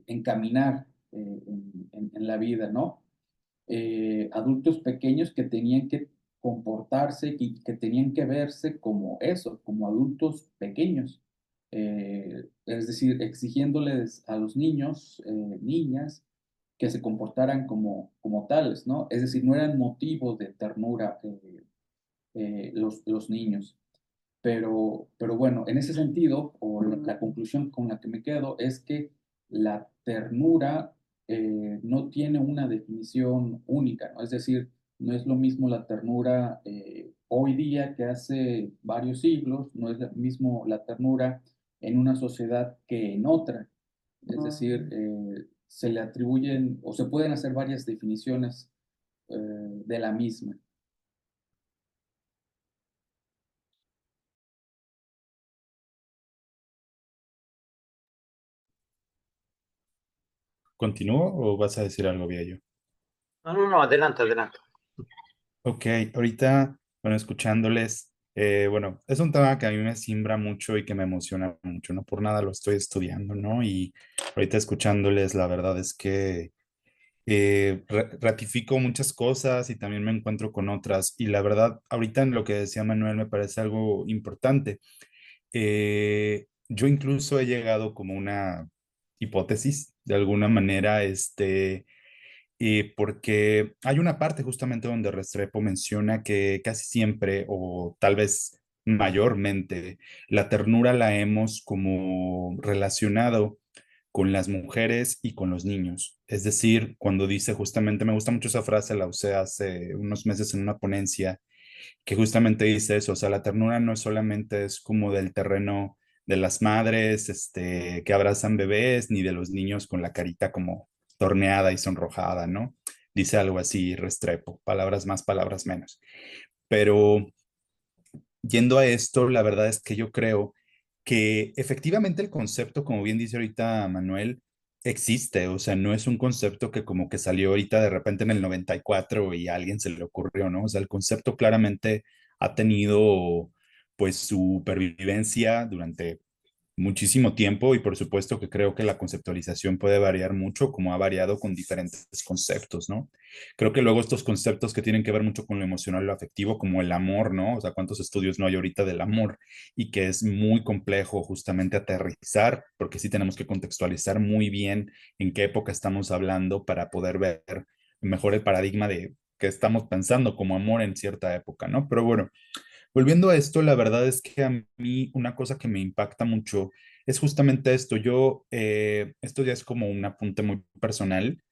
encaminar en la vida, ¿no? Adultos pequeños que tenían que comportarse y que tenían que verse como eso, como adultos pequeños. Es decir, exigiéndoles a los niños, niñas, que se comportaran como tales, ¿no? Es decir, no eran motivo de ternura los niños. Pero bueno, en ese sentido, o la conclusión con la que me quedo es que la ternura no tiene una definición única, ¿no? Es decir, no es lo mismo la ternura hoy día que hace varios siglos, no es lo mismo la ternura en una sociedad que en otra. Es decir, se le atribuyen o se pueden hacer varias definiciones de la misma. ¿Continúo o vas a decir algo, Viallo? No, no, no, adelante, adelante. Ok, ahorita, bueno, escuchándoles, bueno, es un tema que a mí me simbra mucho y que me emociona mucho, no por nada lo estoy estudiando, ¿no? Y ahorita escuchándoles, la verdad es que ratifico muchas cosas y también me encuentro con otras. Y la verdad, ahorita en lo que decía Manuel me parece algo importante. Yo incluso he llegado como una hipótesis, de alguna manera, porque hay una parte justamente donde Restrepo menciona que casi siempre, o tal vez mayormente, la ternura la hemos como relacionado con las mujeres y con los niños. Es decir, cuando dice justamente, me gusta mucho esa frase, la usé hace unos meses en una ponencia, que justamente dice eso, o sea, la ternura no solamente es como del terreno de las madres, que abrazan bebés, ni de los niños con la carita como torneada y sonrojada, ¿no? Dice algo así, Restrepo, palabras más, palabras menos. Pero yendo a esto, la verdad es que yo creo que efectivamente el concepto, como bien dice ahorita Manuel, existe, o sea, no es un concepto que como que salió ahorita de repente en el 94 y a alguien se le ocurrió, ¿no? O sea, el concepto claramente ha tenido pues su pervivencia durante muchísimo tiempo y por supuesto que creo que la conceptualización puede variar mucho como ha variado con diferentes conceptos, ¿no? Creo que luego estos conceptos que tienen que ver mucho con lo emocional, lo afectivo, como el amor, ¿no? O sea, cuántos estudios no hay ahorita del amor y que es muy complejo justamente aterrizar, porque sí tenemos que contextualizar muy bien en qué época estamos hablando para poder ver mejor el paradigma de qué estamos pensando como amor en cierta época, ¿no? Pero bueno, volviendo a esto, la verdad es que a mí una cosa que me impacta mucho es justamente esto. Esto ya es como un apunte muy personal,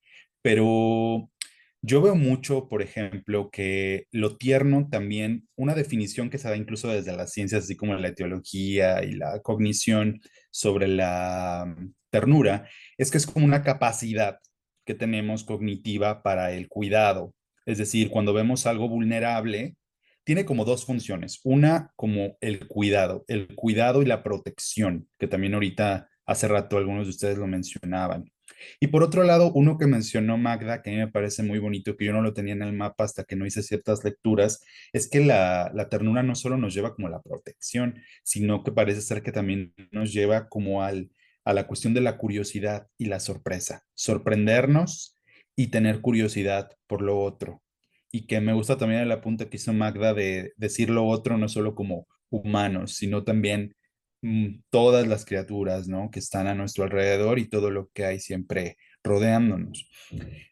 pero yo veo mucho, por ejemplo, que lo tierno también, una definición que se da incluso desde las ciencias, así como la etiología y la cognición sobre la ternura, es que es como una capacidad que tenemos cognitiva para el cuidado. Es decir, cuando vemos algo vulnerable, tiene como dos funciones. Una, como el cuidado y la protección, que también ahorita hace rato algunos de ustedes lo mencionaban. Y por otro lado, uno que mencionó Magda, que a mí me parece muy bonito, que yo no lo tenía en el mapa hasta que no hice ciertas lecturas, es que la ternura no solo nos lleva como a la protección, sino que parece ser que también nos lleva como a la cuestión de la curiosidad y la sorpresa, sorprendernos y tener curiosidad por lo otro. Y que me gusta también el apunte que hizo Magda de decir lo otro no solo como humanos, sino también todas las criaturas, ¿no? Que están a nuestro alrededor y todo lo que hay siempre rodeándonos.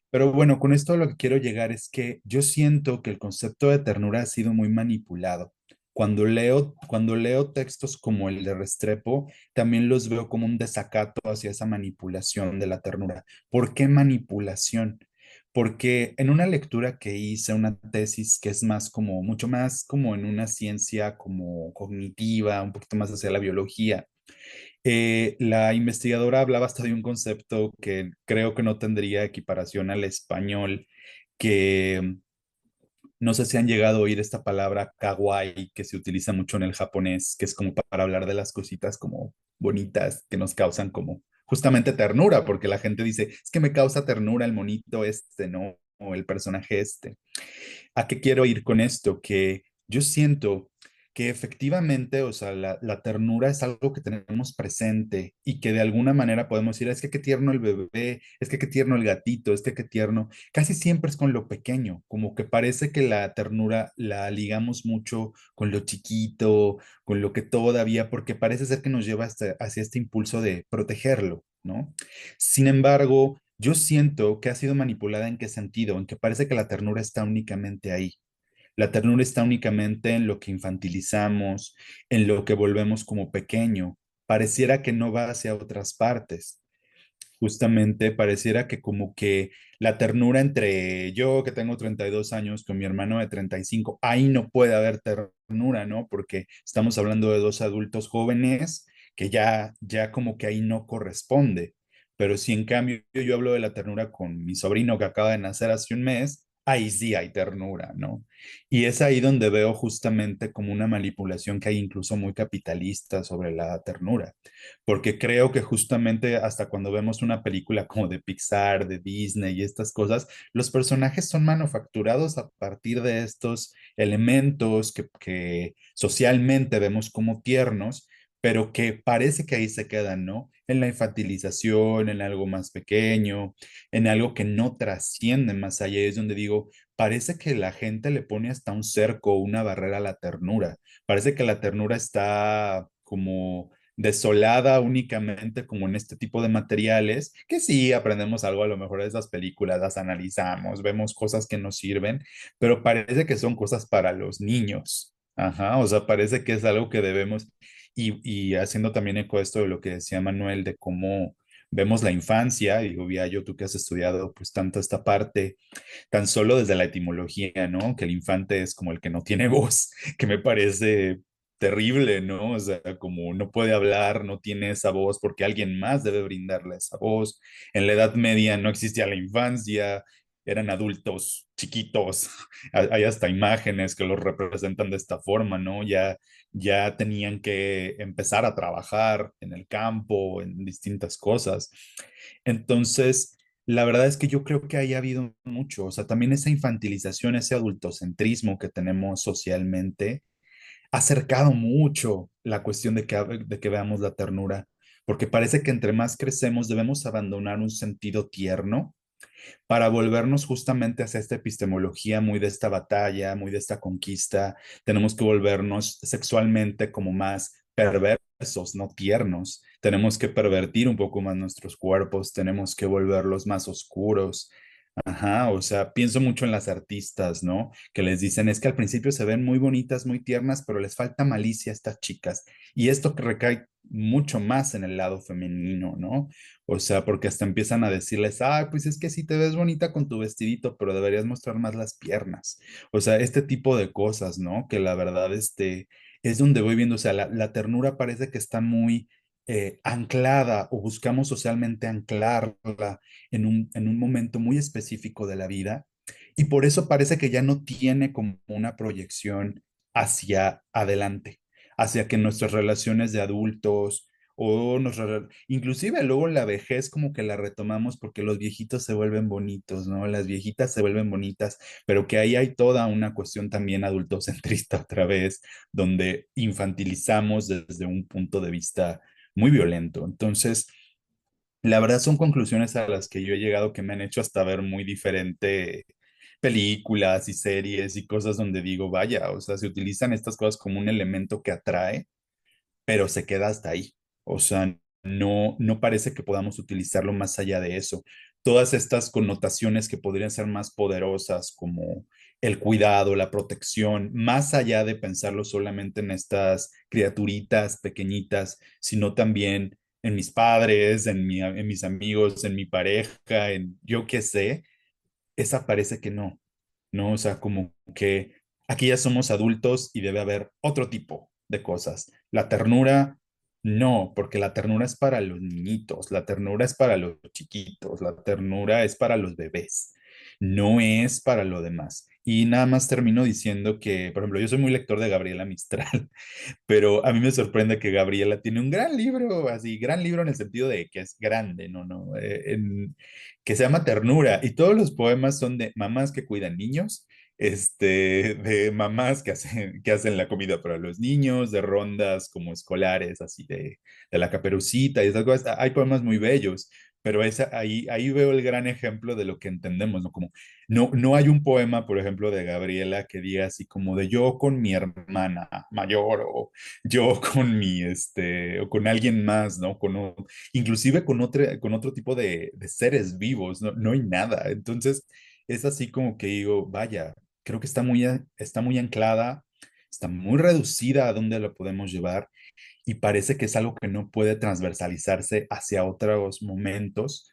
Pero bueno, con esto lo que quiero llegar es que yo siento que el concepto de ternura ha sido muy manipulado. Cuando leo textos como el de Restrepo, también los veo como un desacato hacia esa manipulación de la ternura. ¿Por qué manipulación? Porque en una lectura que hice, una tesis que es más como, mucho más como en una ciencia como cognitiva, un poquito más hacia la biología, la investigadora hablaba hasta de un concepto que creo que no tendría equiparación al español, que no sé si han llegado a oír esta palabra kawaii que se utiliza mucho en el japonés, que es como para hablar de las cositas como bonitas que nos causan como justamente ternura, porque la gente dice, es que me causa ternura el monito este, ¿no? O el personaje este. ¿A qué quiero ir con esto? Que yo siento que efectivamente, o sea, la ternura es algo que tenemos presente y que de alguna manera podemos decir, es que qué tierno el bebé, es que qué tierno el gatito, es que qué tierno. Casi siempre es con lo pequeño, como que parece que la ternura la ligamos mucho con lo chiquito, con lo que todavía, porque parece ser que nos lleva hacia este impulso de protegerlo, ¿no? Sin embargo, yo siento que ha sido manipulada en qué sentido, en que parece que la ternura está únicamente ahí. La ternura está únicamente en lo que infantilizamos, en lo que volvemos como pequeño. Pareciera que no va hacia otras partes. Justamente pareciera que como que la ternura entre yo que tengo 32 años con mi hermano de 35, ahí no puede haber ternura, ¿no? Porque estamos hablando de dos adultos jóvenes que ya como que ahí no corresponde. Pero si en cambio yo hablo de la ternura con mi sobrino que acaba de nacer hace un mes, ahí sí hay ternura, ¿no? Y es ahí donde veo justamente como una manipulación que hay incluso muy capitalista sobre la ternura porque creo que justamente hasta cuando vemos una película como de Pixar, de Disney y estas cosas, los personajes son manufacturados a partir de estos elementos que socialmente vemos como tiernos, pero que parece que ahí se quedan, ¿no? En la infantilización, en algo más pequeño, en algo que no trasciende más allá, es donde digo, parece que la gente le pone hasta un cerco, una barrera a la ternura. Parece que la ternura está como desolada únicamente como en este tipo de materiales, que sí aprendemos algo a lo mejor de esas películas, las analizamos, vemos cosas que nos sirven, pero parece que son cosas para los niños. Ajá, o sea, parece que es algo que debemos, y haciendo también eco esto de lo que decía Manuel, de cómo vemos la infancia, y digo, yo tú que has estudiado pues tanto esta parte, tan solo desde la etimología, ¿no? Que el infante es como el que no tiene voz, que me parece terrible, ¿no? O sea, como no puede hablar, no tiene esa voz porque alguien más debe brindarle esa voz. En la Edad Media no existía la infancia, eran adultos chiquitos, hay hasta imágenes que los representan de esta forma, ¿no? Ya tenían que empezar a trabajar en el campo, en distintas cosas. Entonces, la verdad es que yo creo que ahí ha habido mucho, o sea, también esa infantilización, ese adultocentrismo que tenemos socialmente, ha acercado mucho la cuestión de que veamos la ternura, porque parece que entre más crecemos debemos abandonar un sentido tierno para volvernos justamente hacia esta epistemología muy de esta batalla, muy de esta conquista. Tenemos que volvernos sexualmente como más perversos, no tiernos. Tenemos que pervertir un poco más nuestros cuerpos, tenemos que volverlos más oscuros. Ajá, o sea, pienso mucho en las artistas, ¿no? Que les dicen, es que al principio se ven muy bonitas, muy tiernas, pero les falta malicia a estas chicas. Y esto que recae mucho más en el lado femenino, ¿no? O sea, porque hasta empiezan a decirles, ah, pues es que sí te ves bonita con tu vestidito, pero deberías mostrar más las piernas. O sea, este tipo de cosas, ¿no? Que la verdad, es donde voy viendo, o sea, la ternura parece que está muy anclada o buscamos socialmente anclarla en un momento muy específico de la vida y por eso parece que ya no tiene como una proyección hacia adelante, hacia que nuestras relaciones de adultos o inclusive luego la vejez como que la retomamos porque los viejitos se vuelven bonitos, ¿no? Las viejitas se vuelven bonitas, pero que ahí hay toda una cuestión también adultocentrista otra vez, donde infantilizamos desde un punto de vista muy violento. Entonces, la verdad son conclusiones a las que yo he llegado que me han hecho hasta ver muy diferente películas y series y cosas donde digo, vaya, o sea, se utilizan estas cosas como un elemento que atrae, pero se queda hasta ahí. O sea, no parece que podamos utilizarlo más allá de eso. Todas estas connotaciones que podrían ser más poderosas, como el cuidado, la protección, más allá de pensarlo solamente en estas criaturitas pequeñitas, sino también en mis padres, en mis amigos, en mi pareja, en yo qué sé, esa parece que no, ¿no? O sea, como que aquí ya somos adultos y debe haber otro tipo de cosas. La ternura, no, porque la ternura es para los niñitos, la ternura es para los chiquitos, la ternura es para los bebés, no es para lo demás. Y nada más termino diciendo que, por ejemplo, yo soy muy lector de Gabriela Mistral, pero a mí me sorprende que Gabriela tiene un gran libro, así, gran libro en el sentido de que es grande, no, que se llama Ternura, y todos los poemas son de mamás que cuidan niños, de mamás que hacen la comida para los niños, de rondas como escolares, así de la Caperucita y esas cosas. Hay poemas muy bellos, pero ahí veo el gran ejemplo de lo que entendemos, ¿no? Como no hay un poema, por ejemplo, de Gabriela que diga así como de yo con mi hermana mayor o yo con o con alguien más, ¿no? Inclusive con otro tipo de seres vivos, no hay nada. Entonces, es así como que digo, vaya, creo que está muy anclada, está muy reducida a dónde la podemos llevar y parece que es algo que no puede transversalizarse hacia otros momentos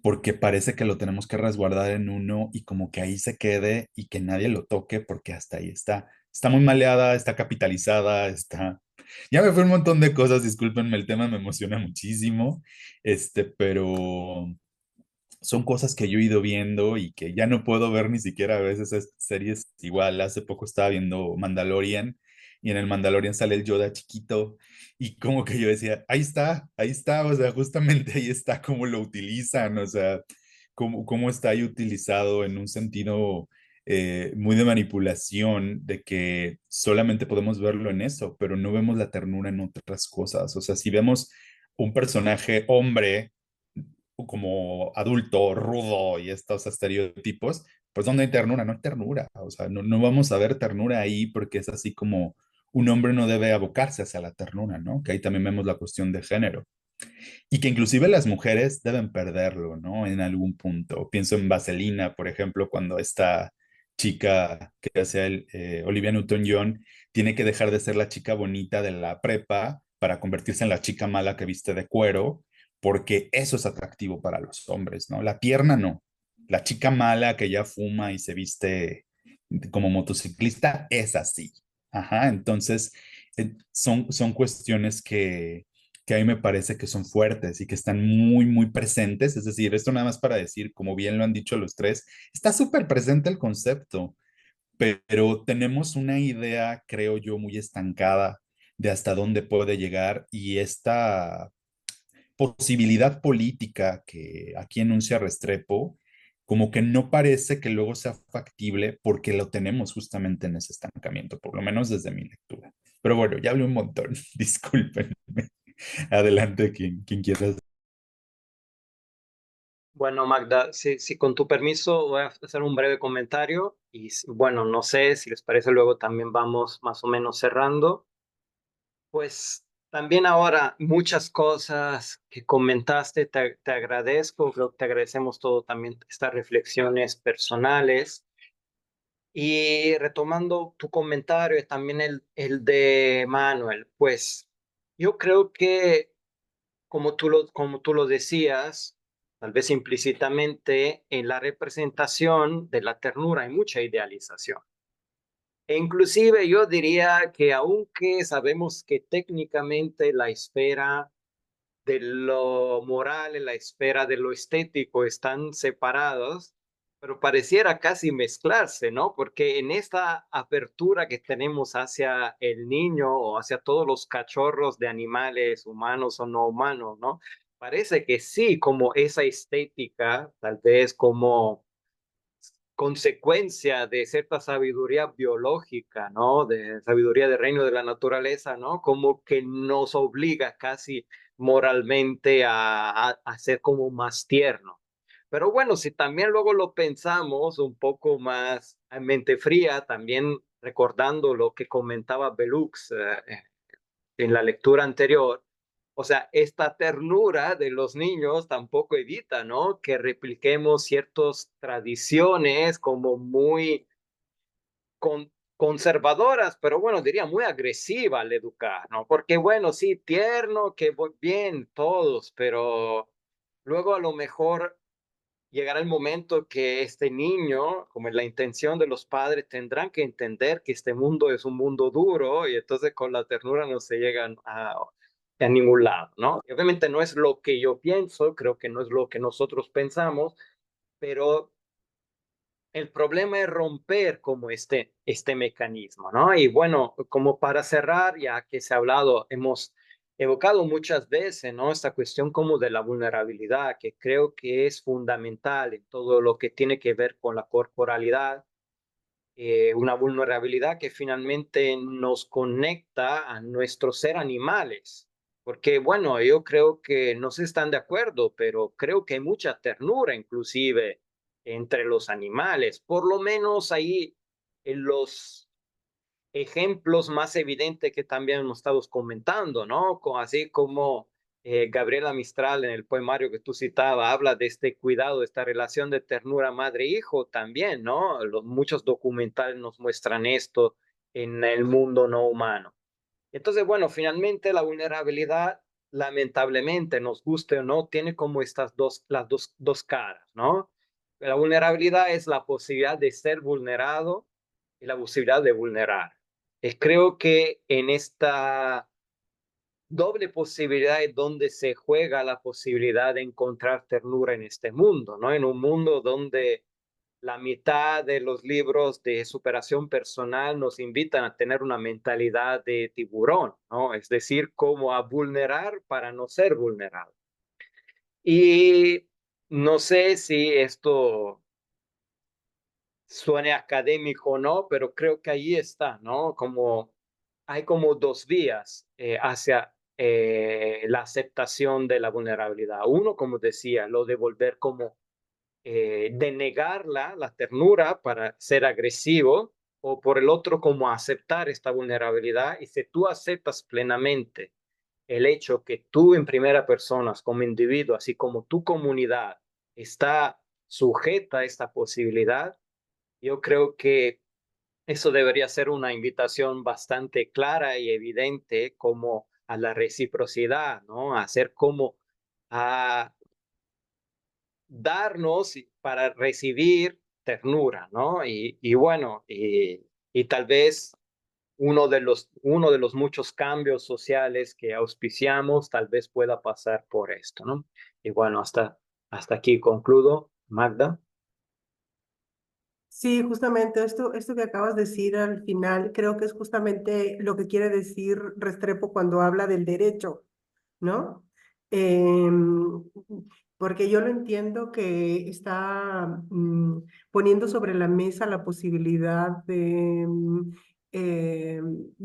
porque parece que lo tenemos que resguardar en uno y como que ahí se quede y que nadie lo toque porque hasta ahí está. Está muy maleada, está capitalizada, está... Ya me fue un montón de cosas, discúlpenme, el tema me emociona muchísimo, pero son cosas que yo he ido viendo y que ya no puedo ver ni siquiera a veces series igual. Hace poco estaba viendo Mandalorian y en el Mandalorian sale el Yoda chiquito y como que yo decía, ahí está, o sea, justamente ahí está cómo lo utilizan, o sea, cómo está ahí utilizado en un sentido muy de manipulación, de que solamente podemos verlo en eso, pero no vemos la ternura en otras cosas. O sea, si vemos un personaje hombre, como adulto, rudo y estos estereotipos, pues ¿dónde hay ternura? No hay ternura, o sea, no vamos a ver ternura ahí porque es así como un hombre no debe abocarse hacia la ternura, ¿no? Que ahí también vemos la cuestión de género. Y que inclusive las mujeres deben perderlo, ¿no? En algún punto. Pienso en Vaselina, por ejemplo, cuando esta chica que hace Olivia Newton-John tiene que dejar de ser la chica bonita de la prepa para convertirse en la chica mala que viste de cuero, porque eso es atractivo para los hombres, ¿no? La tierna no. La chica mala que ya fuma y se viste como motociclista es así. Ajá, entonces son cuestiones que a mí me parece que son fuertes y que están muy, muy presentes. Es decir, esto nada más para decir, como bien lo han dicho los tres, está súper presente el concepto, pero tenemos una idea, creo yo, muy estancada de hasta dónde puede llegar y esta posibilidad política que aquí enuncia Restrepo, como que no parece que luego sea factible porque lo tenemos justamente en ese estancamiento, por lo menos desde mi lectura. Pero bueno, ya hablé un montón, discúlpenme. Adelante, quien quiera. Bueno, Magda, si con tu permiso voy a hacer un breve comentario y bueno, no sé si les parece, luego también vamos más o menos cerrando. Pues también ahora muchas cosas que comentaste, te agradezco, creo que te agradecemos todo también estas reflexiones personales. Y retomando tu comentario y también el de Manuel, pues yo creo que como tú lo decías, tal vez implícitamente, en la representación de la ternura hay mucha idealización. E inclusive yo diría que aunque sabemos que técnicamente la esfera de lo moral y la esfera de lo estético están separados, pero pareciera casi mezclarse, ¿no? Porque en esta apertura que tenemos hacia el niño o hacia todos los cachorros de animales humanos o no humanos, ¿no? Parece que sí, como esa estética, tal vez como consecuencia de cierta sabiduría biológica, ¿no? De sabiduría del reino de la naturaleza, ¿no? Como que nos obliga casi moralmente a ser como más tierno. Pero bueno, si también luego lo pensamos un poco más en mente fría, también recordando lo que comentaba Belux en la lectura anterior, o sea, esta ternura de los niños tampoco evita, ¿no? Que repliquemos ciertas tradiciones como muy conservadoras, pero bueno, diría muy agresiva al educar, ¿no? Porque bueno, sí, tierno, que bien todos, pero luego a lo mejor llegará el momento que este niño, como es la intención de los padres, tendrán que entender que este mundo es un mundo duro y entonces con la ternura no se llegan a ningún lado, ¿no? Y obviamente no es lo que yo pienso, creo que no es lo que nosotros pensamos, pero el problema es romper como este mecanismo, ¿no? Y bueno, como para cerrar, ya que se ha hablado, hemos evocado muchas veces, ¿no? Esta cuestión como de la vulnerabilidad, que creo que es fundamental en todo lo que tiene que ver con la corporalidad, una vulnerabilidad que finalmente nos conecta a nuestro ser animales. Porque, bueno, yo creo que no se están de acuerdo, pero creo que hay mucha ternura inclusive entre los animales, por lo menos ahí en los ejemplos más evidentes que también hemos estado comentando, ¿no? Así como Gabriela Mistral en el poemario que tú citabas habla de este cuidado, de esta relación de ternura madre-hijo también, ¿no? Muchos documentales nos muestran esto en el mundo no humano. Entonces, bueno, finalmente la vulnerabilidad, lamentablemente, nos guste o no, tiene como las dos caras, ¿no? La vulnerabilidad es la posibilidad de ser vulnerado y la posibilidad de vulnerar. Creo que en esta doble posibilidad es donde se juega la posibilidad de encontrar ternura en este mundo, ¿no? En un mundo donde la mitad de los libros de superación personal nos invitan a tener una mentalidad de tiburón, ¿no? Es decir, cómo a vulnerar para no ser vulnerado. Y no sé si esto suene académico o no, pero creo que ahí está, ¿no? Como hay como dos vías hacia la aceptación de la vulnerabilidad. Uno, como decía, lo de volver como de negarla, la ternura, para ser agresivo, o por el otro, como aceptar esta vulnerabilidad. Y si tú aceptas plenamente el hecho que tú en primera persona, como individuo, así como tu comunidad, está sujeta a esta posibilidad, yo creo que eso debería ser una invitación bastante clara y evidente como a la reciprocidad, ¿no? A ser como a darnos para recibir ternura, ¿no? Y bueno, y tal vez uno de los muchos cambios sociales que auspiciamos tal vez pueda pasar por esto, ¿no? Y bueno, hasta aquí concluyo. Magda. Sí, justamente esto que acabas de decir al final, creo que es justamente lo que quiere decir Restrepo cuando habla del derecho, ¿no? Em, Porque yo lo entiendo que está poniendo sobre la mesa la posibilidad de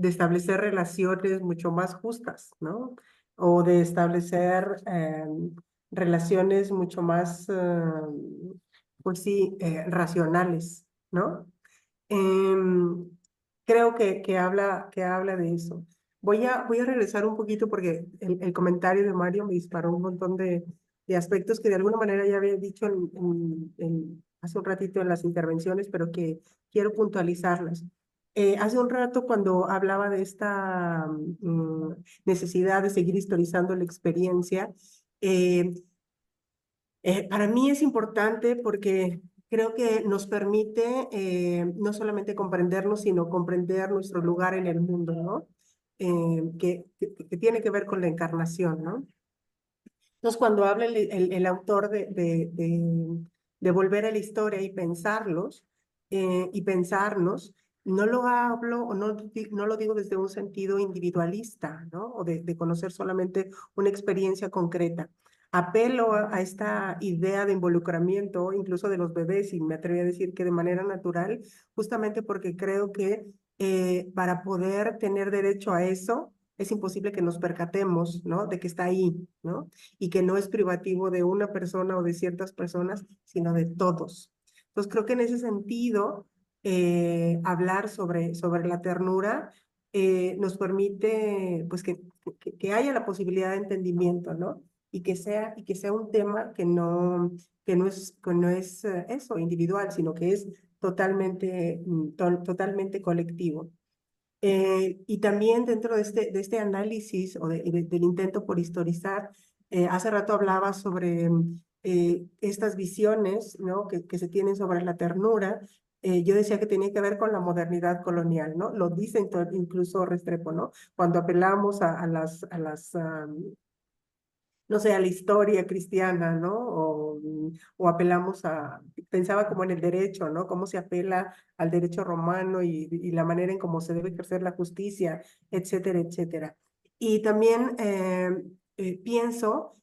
establecer relaciones mucho más justas, ¿no? O de establecer relaciones mucho más, pues sí, racionales, ¿no? Em, Creo que habla de eso. Voy a regresar un poquito porque el comentario de Mario me disparó un montón de aspectos que de alguna manera ya había dicho hace un ratito en las intervenciones, pero que quiero puntualizarlas. Hace un rato cuando hablaba de esta necesidad de seguir historizando la experiencia, eh, para mí es importante porque creo que nos permite no solamente comprendernos, sino comprender nuestro lugar en el mundo, ¿no? Que tiene que ver con la encarnación, ¿no? Entonces, cuando habla el autor de volver a la historia y pensarlos y pensarnos, no lo hablo o no lo digo desde un sentido individualista, ¿no? O de conocer solamente una experiencia concreta. Apelo a esta idea de involucramiento, incluso de los bebés, y me atrevo a decir que de manera natural, justamente porque creo que para poder tener derecho a eso, es imposible que nos percatemos, ¿no? De que está ahí, ¿no? Y que no es privativo de una persona o de ciertas personas, sino de todos. Entonces, creo que en ese sentido, hablar sobre la ternura nos permite, pues, que haya la posibilidad de entendimiento, ¿no? Y que sea un tema que no es eso, individual, sino que es totalmente colectivo. Y también dentro de este análisis o del intento por historizar, hace rato hablaba sobre estas visiones, ¿no? Que se tienen sobre la ternura. Yo decía que tenía que ver con la modernidad colonial, ¿no? Lo dice incluso Restrepo, ¿no? Cuando apelamos no sé, a la historia cristiana, ¿no? O apelamos pensaba como en el derecho, ¿no? Cómo se apela al derecho romano y la manera en cómo se debe ejercer la justicia, etcétera, etcétera. Y también pienso,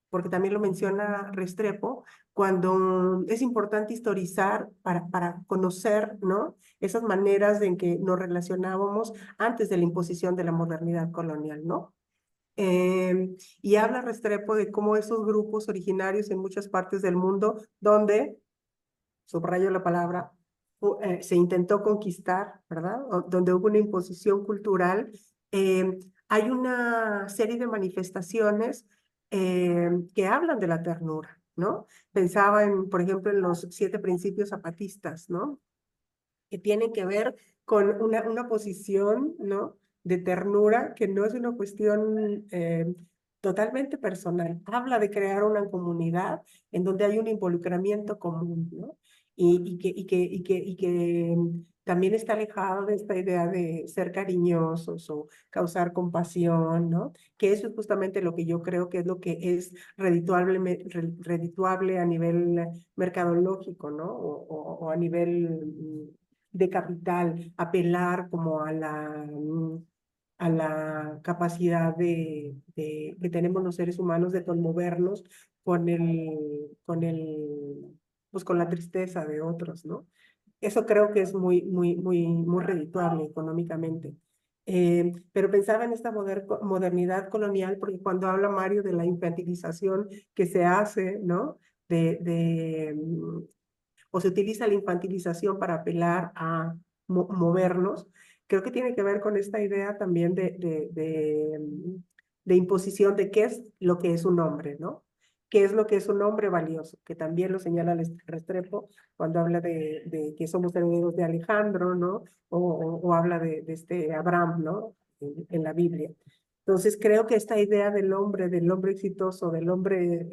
porque también lo menciona Restrepo, cuando es importante historizar para conocer, ¿no? Esas maneras en que nos relacionábamos antes de la imposición de la modernidad colonial, ¿no? Y habla Restrepo de cómo esos grupos originarios en muchas partes del mundo, donde, subrayo la palabra, se intentó conquistar, ¿verdad? Donde hubo una imposición cultural, hay una serie de manifestaciones que hablan de la ternura, ¿no? Pensaba por ejemplo, en los 7 principios zapatistas, ¿no? Que tienen que ver con una posición, ¿no? De ternura, que no es una cuestión totalmente personal. Habla de crear una comunidad en donde hay un involucramiento común, ¿no? Y que también está alejado de esta idea de ser cariñosos o causar compasión, ¿no? Que eso es justamente lo que yo creo que es lo que es redituable a nivel mercadológico, ¿no? O a nivel de capital, apelar como a la capacidad que tenemos los seres humanos de conmovernos pues con la tristeza de otros, ¿no? Eso creo que es muy redituable económicamente. Pero pensaba en esta modernidad colonial, porque cuando habla Mario de la infantilización que se hace, ¿no? O se utiliza la infantilización para apelar a movernos, creo que tiene que ver con esta idea también de imposición de qué es lo que es un hombre, ¿no? ¿Qué es lo que es un hombre valioso? Que también lo señala Restrepo cuando habla de que somos herederos de Alejandro, ¿no? O habla de este Abraham, ¿no? En la Biblia. Entonces creo que esta idea del hombre exitoso, del hombre,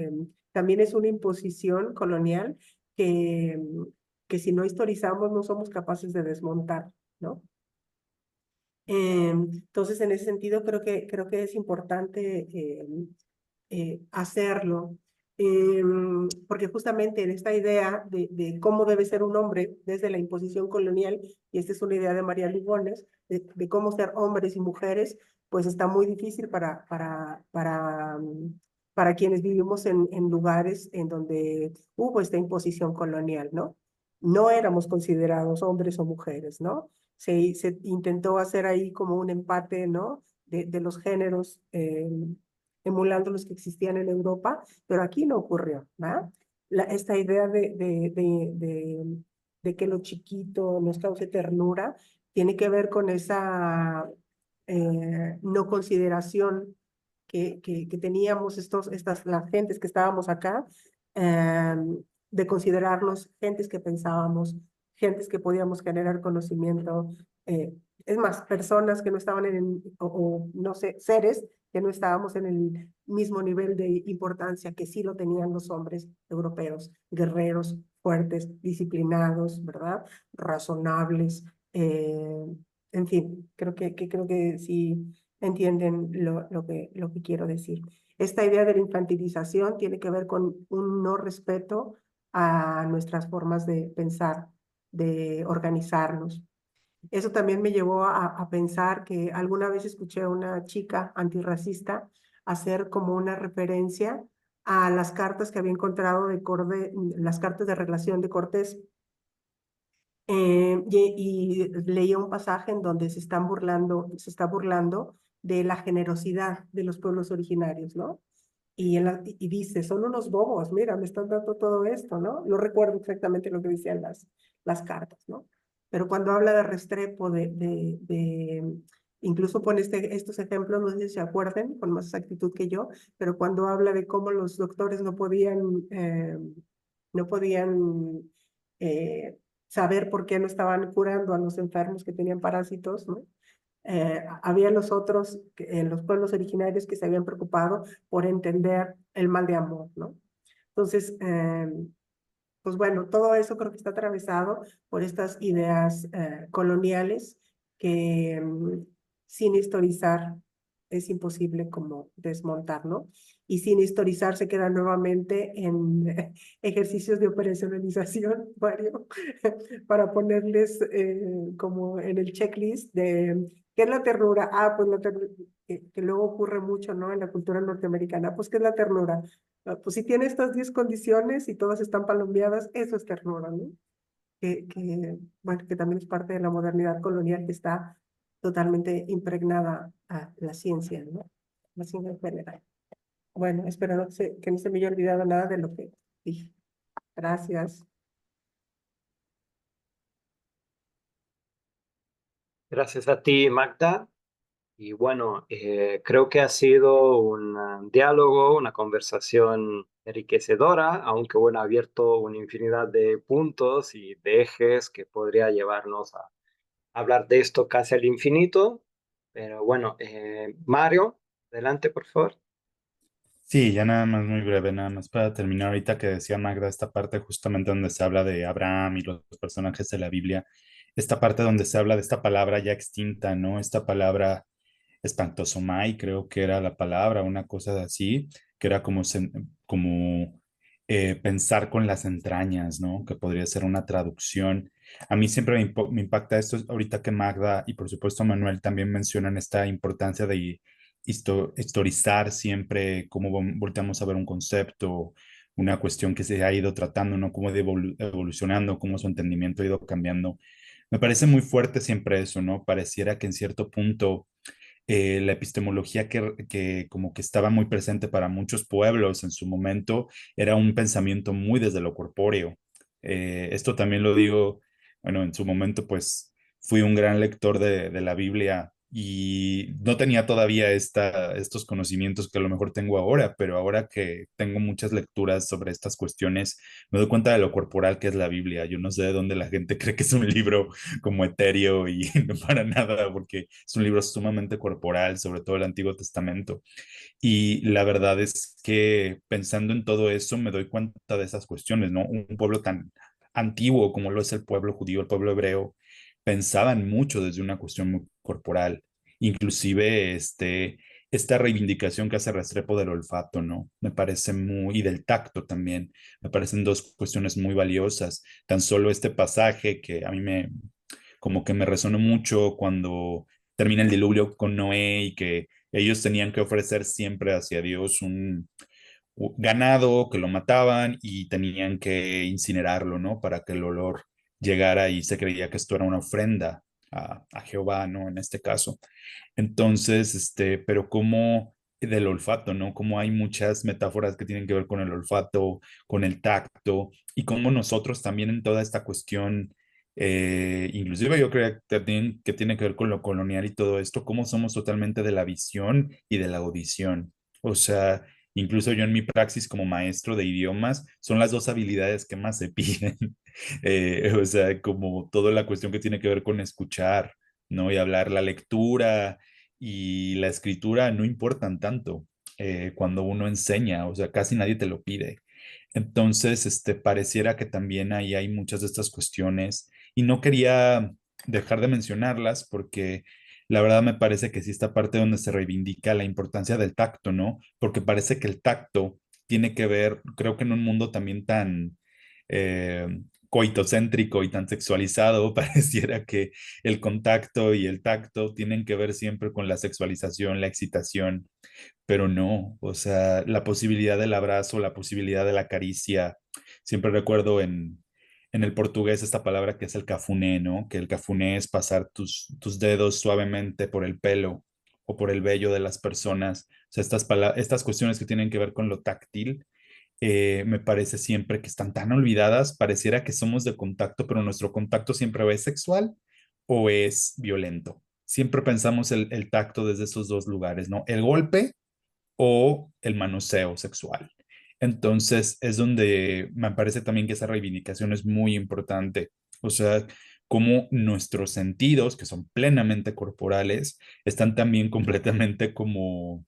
también es una imposición colonial que, que si no historizamos no somos capaces de desmontar, ¿no? Entonces, en ese sentido, creo que es importante hacerlo, porque justamente en esta idea de cómo debe ser un hombre desde la imposición colonial, y esta es una idea de María Lugones, de cómo ser hombres y mujeres, pues está muy difícil para quienes vivimos en lugares en donde hubo esta imposición colonial, ¿no? No éramos considerados hombres o mujeres, ¿no? Se intentó hacer ahí como un empate, ¿no? De los géneros, emulando los que existían en Europa, pero aquí no ocurrió, ¿verdad? Esta idea de que lo chiquito nos cause ternura tiene que ver con esa no consideración que teníamos las gentes que estábamos acá, eh, de considerarnos gentes que pensábamos, gentes que podíamos generar conocimiento, eh, es más, personas que no estaban o no sé, seres que no estábamos en el mismo nivel de importancia que sí lo tenían los hombres europeos, guerreros, fuertes, disciplinados, ¿verdad? Razonables, en fin, creo que sí entienden lo que quiero decir. Esta idea de la infantilización tiene que ver con un no respeto a nuestras formas de pensar, de organizarnos. Eso también me llevó a pensar que alguna vez escuché a una chica antirracista hacer como una referencia a las cartas que había encontrado las cartas de relación de Cortés. Y leía un pasaje en donde se está burlando de la generosidad de los pueblos originarios, ¿no? Y dice, son unos bobos, mira, me están dando todo esto, ¿no? No recuerdo exactamente lo que decían las cartas, ¿no? Pero cuando habla de Restrepo, incluso pone estos ejemplos, no sé si se acuerden con más exactitud que yo, pero cuando habla de cómo los doctores no podían saber por qué no estaban curando a los enfermos que tenían parásitos, ¿no? Había los otros en los pueblos originarios que se habían preocupado por entender el mal de amor, ¿no? Entonces, pues bueno, todo eso creo que está atravesado por estas ideas coloniales que sin historizar es imposible como desmontar, ¿no? Y sin historizar se queda nuevamente en ejercicios de operacionalización, Mario, para ponerles como en el checklist de ¿qué es la ternura? Ah, pues la ternura, que luego ocurre mucho, ¿no? En la cultura norteamericana, pues ¿qué es la ternura? Pues si tiene estas 10 condiciones y todas están palomeadas, eso es ternura, ¿no? Bueno, que también es parte de la modernidad colonial que está totalmente impregnada a la ciencia, ¿no? La ciencia en general. Bueno, espero que no se me haya olvidado nada de lo que dije. Gracias. Gracias a ti, Magda. Y bueno, creo que ha sido un diálogo, una conversación enriquecedora, aunque bueno, ha abierto una infinidad de puntos y de ejes que podría llevarnos a hablar de esto casi al infinito. Pero bueno, Mario, adelante, por favor. Sí, ya nada más muy breve, nada más para terminar ahorita que decía Magda, esta parte justamente donde se habla de Abraham y los personajes de la Biblia, esta parte donde se habla de esta palabra ya extinta, ¿no? Esta palabra espantosomai, creo que era la palabra, una cosa así, que era como, como pensar con las entrañas, ¿no? Que podría ser una traducción. A mí siempre me impacta esto, ahorita que Magda y por supuesto Manuel también mencionan esta importancia de historizar siempre cómo volteamos a ver un concepto, una cuestión que se ha ido tratando, ¿no? Cómo ha ido evolucionando, cómo su entendimiento ha ido cambiando. Me parece muy fuerte siempre eso, ¿no? Pareciera que en cierto punto la epistemología que como que estaba muy presente para muchos pueblos en su momento era un pensamiento muy desde lo corpóreo. Esto también lo digo, bueno, en su momento pues fui un gran lector de la Biblia y no tenía todavía estos conocimientos que a lo mejor tengo ahora, pero ahora que tengo muchas lecturas sobre estas cuestiones, me doy cuenta de lo corporal que es la Biblia. Yo no sé de dónde la gente cree que es un libro como etéreo y no para nada, porque es un libro sumamente corporal, sobre todo el Antiguo Testamento. Y la verdad es que pensando en todo eso, me doy cuenta de esas cuestiones, ¿no? Un pueblo tan antiguo como lo es el pueblo judío, el pueblo hebreo, pensaban mucho desde una cuestión muy corporal, inclusive esta reivindicación que hace Restrepo del olfato, ¿no? Me parece muy, y del tacto también, me parecen dos cuestiones muy valiosas. Tan solo este pasaje que a mí como que me resonó mucho cuando termina el diluvio con Noé y que ellos tenían que ofrecer siempre hacia Dios un ganado que lo mataban y tenían que incinerarlo, ¿no? Para que el olor llegara y se creía que esto era una ofrenda a Jehová, ¿no? En este caso. Entonces, pero como del olfato, ¿no? Como hay muchas metáforas que tienen que ver con el olfato, con el tacto, y como nosotros también en toda esta cuestión, inclusive yo creo que también que tiene que ver con lo colonial y todo esto, cómo somos totalmente de la visión y de la audición. O sea, incluso yo en mi praxis como maestro de idiomas, son las dos habilidades que más se piden. O sea, como toda la cuestión que tiene que ver con escuchar, ¿no? Y hablar, la lectura y la escritura no importan tanto cuando uno enseña, o sea, casi nadie te lo pide. Entonces, pareciera que también ahí hay muchas de estas cuestiones y no quería dejar de mencionarlas porque la verdad me parece que sí esta parte donde se reivindica la importancia del tacto, ¿no? Porque parece que el tacto tiene que ver, creo que en un mundo también tan eh, coitocéntrico y tan sexualizado, pareciera que el contacto y el tacto tienen que ver siempre con la sexualización, la excitación, pero no, o sea, la posibilidad del abrazo, la posibilidad de la caricia. Siempre recuerdo en el portugués esta palabra que es el cafuné, ¿no? Que el cafuné es pasar tus dedos suavemente por el pelo o por el vello de las personas. O sea, estas cuestiones que tienen que ver con lo táctil me parece siempre que están tan olvidadas, pareciera que somos de contacto, pero nuestro contacto siempre o es sexual o es violento. Siempre pensamos el tacto desde esos dos lugares, ¿no? El golpe o el manoseo sexual. Entonces es donde me parece también que esa reivindicación es muy importante. O sea, como nuestros sentidos, que son plenamente corporales, están también completamente como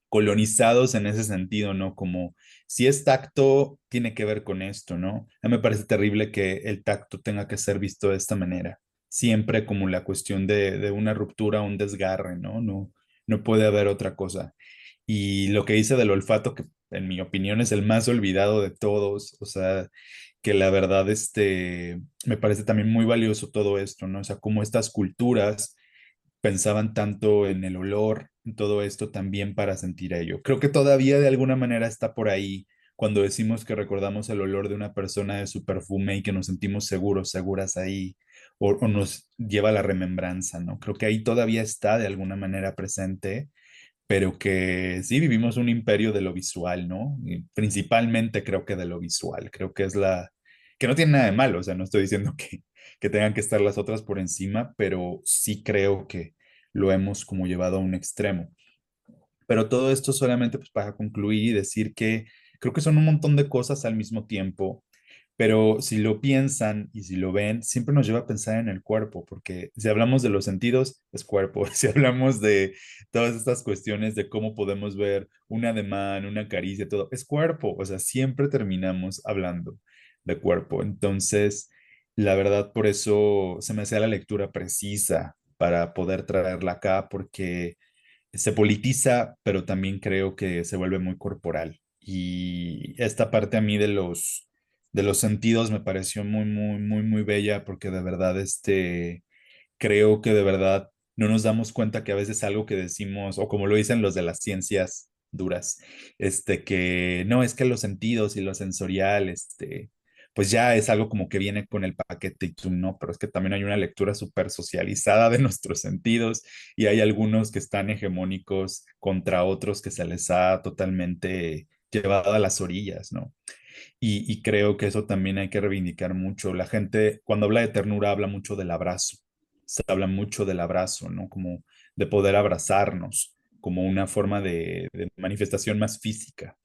colonizados en ese sentido, ¿no? Como si es tacto, tiene que ver con esto, ¿no? A mí me parece terrible que el tacto tenga que ser visto de esta manera, siempre como la cuestión de una ruptura, un desgarre, ¿no? No, no puede haber otra cosa. Y lo que dice del olfato, que en mi opinión es el más olvidado de todos, o sea, que la verdad, me parece también muy valioso todo esto, ¿no? O sea, como estas culturas pensaban tanto en el olor, en todo esto también para sentir ello. Creo que todavía de alguna manera está por ahí cuando decimos que recordamos el olor de una persona de su perfume y que nos sentimos seguros, seguras ahí, o nos lleva a la remembranza, ¿no? Creo que ahí todavía está de alguna manera presente, pero que sí vivimos un imperio de lo visual, ¿no? Y principalmente creo que de lo visual, creo que es que no tiene nada de malo, o sea, no estoy diciendo que tengan que estar las otras por encima, pero sí creo que lo hemos como llevado a un extremo. Pero todo esto solamente pues para concluir y decir que creo que son un montón de cosas al mismo tiempo, pero si lo piensan y si lo ven, siempre nos lleva a pensar en el cuerpo, porque si hablamos de los sentidos, es cuerpo. Si hablamos de todas estas cuestiones de cómo podemos ver un ademán, una caricia, todo, es cuerpo. O sea, siempre terminamos hablando de cuerpo. Entonces, la verdad, por eso se me hacía la lectura precisa para poder traerla acá, porque se politiza, pero también creo que se vuelve muy corporal. Y esta parte a mí de los sentidos me pareció muy, muy, muy, muy bella porque de verdad, creo que de verdad no nos damos cuenta que a veces algo que decimos, o como lo dicen los de las ciencias duras, que no, es que los sentidos y lo sensorial, pues ya es algo como que viene con el paquete y tú no, pero es que también hay una lectura súper socializada de nuestros sentidos y hay algunos que están hegemónicos contra otros que se les ha totalmente llevado a las orillas, ¿no? Y creo que eso también hay que reivindicar mucho. La gente, cuando habla de ternura, habla mucho del abrazo, se habla mucho del abrazo, ¿no? Como de poder abrazarnos como una forma de manifestación más física.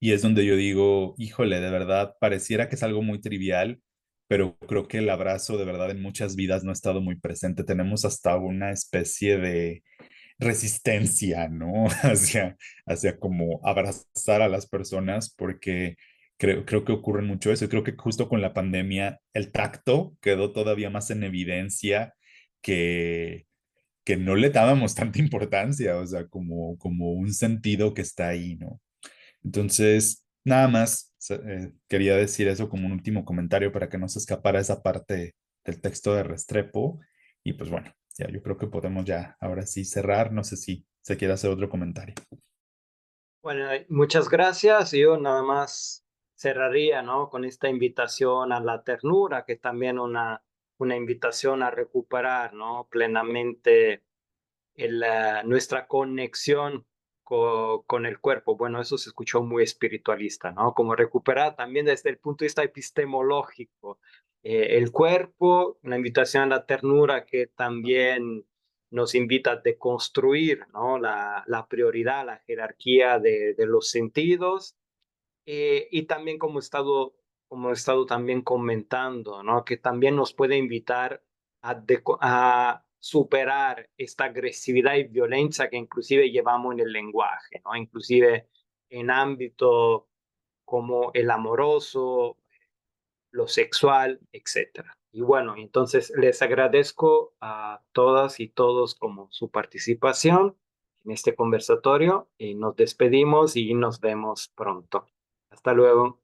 Y es donde yo digo, híjole, de verdad, pareciera que es algo muy trivial, pero creo que el abrazo de verdad en muchas vidas no ha estado muy presente. Tenemos hasta una especie de resistencia, ¿no? Hacia como abrazar a las personas, porque creo que ocurre mucho eso. Y creo que justo con la pandemia el tacto quedó todavía más en evidencia que, que no le dábamos tanta importancia, o sea, como un sentido que está ahí, ¿no? Entonces, nada más quería decir eso como un último comentario para que no se escapara esa parte del texto de Restrepo. Y pues bueno, ya yo creo que podemos ya ahora sí cerrar. No sé si se quiere hacer otro comentario. Bueno, muchas gracias. Yo nada más cerraría, ¿no? Con esta invitación a la ternura, que también una invitación a recuperar, ¿no? Plenamente nuestra conexión con el cuerpo. Bueno, eso se escuchó muy espiritualista, ¿no? Como recuperar también desde el punto de vista epistemológico el cuerpo, una invitación a la ternura que también nos invita a deconstruir, ¿no? La prioridad, la jerarquía de los sentidos y también como he estado también comentando, ¿no? Que también nos puede invitar a superar esta agresividad y violencia que inclusive llevamos en el lenguaje, ¿no? Inclusive en ámbito como el amoroso, lo sexual, etcétera. Y bueno, entonces les agradezco a todas y todos como su participación en este conversatorio y nos despedimos y nos vemos pronto. Hasta luego.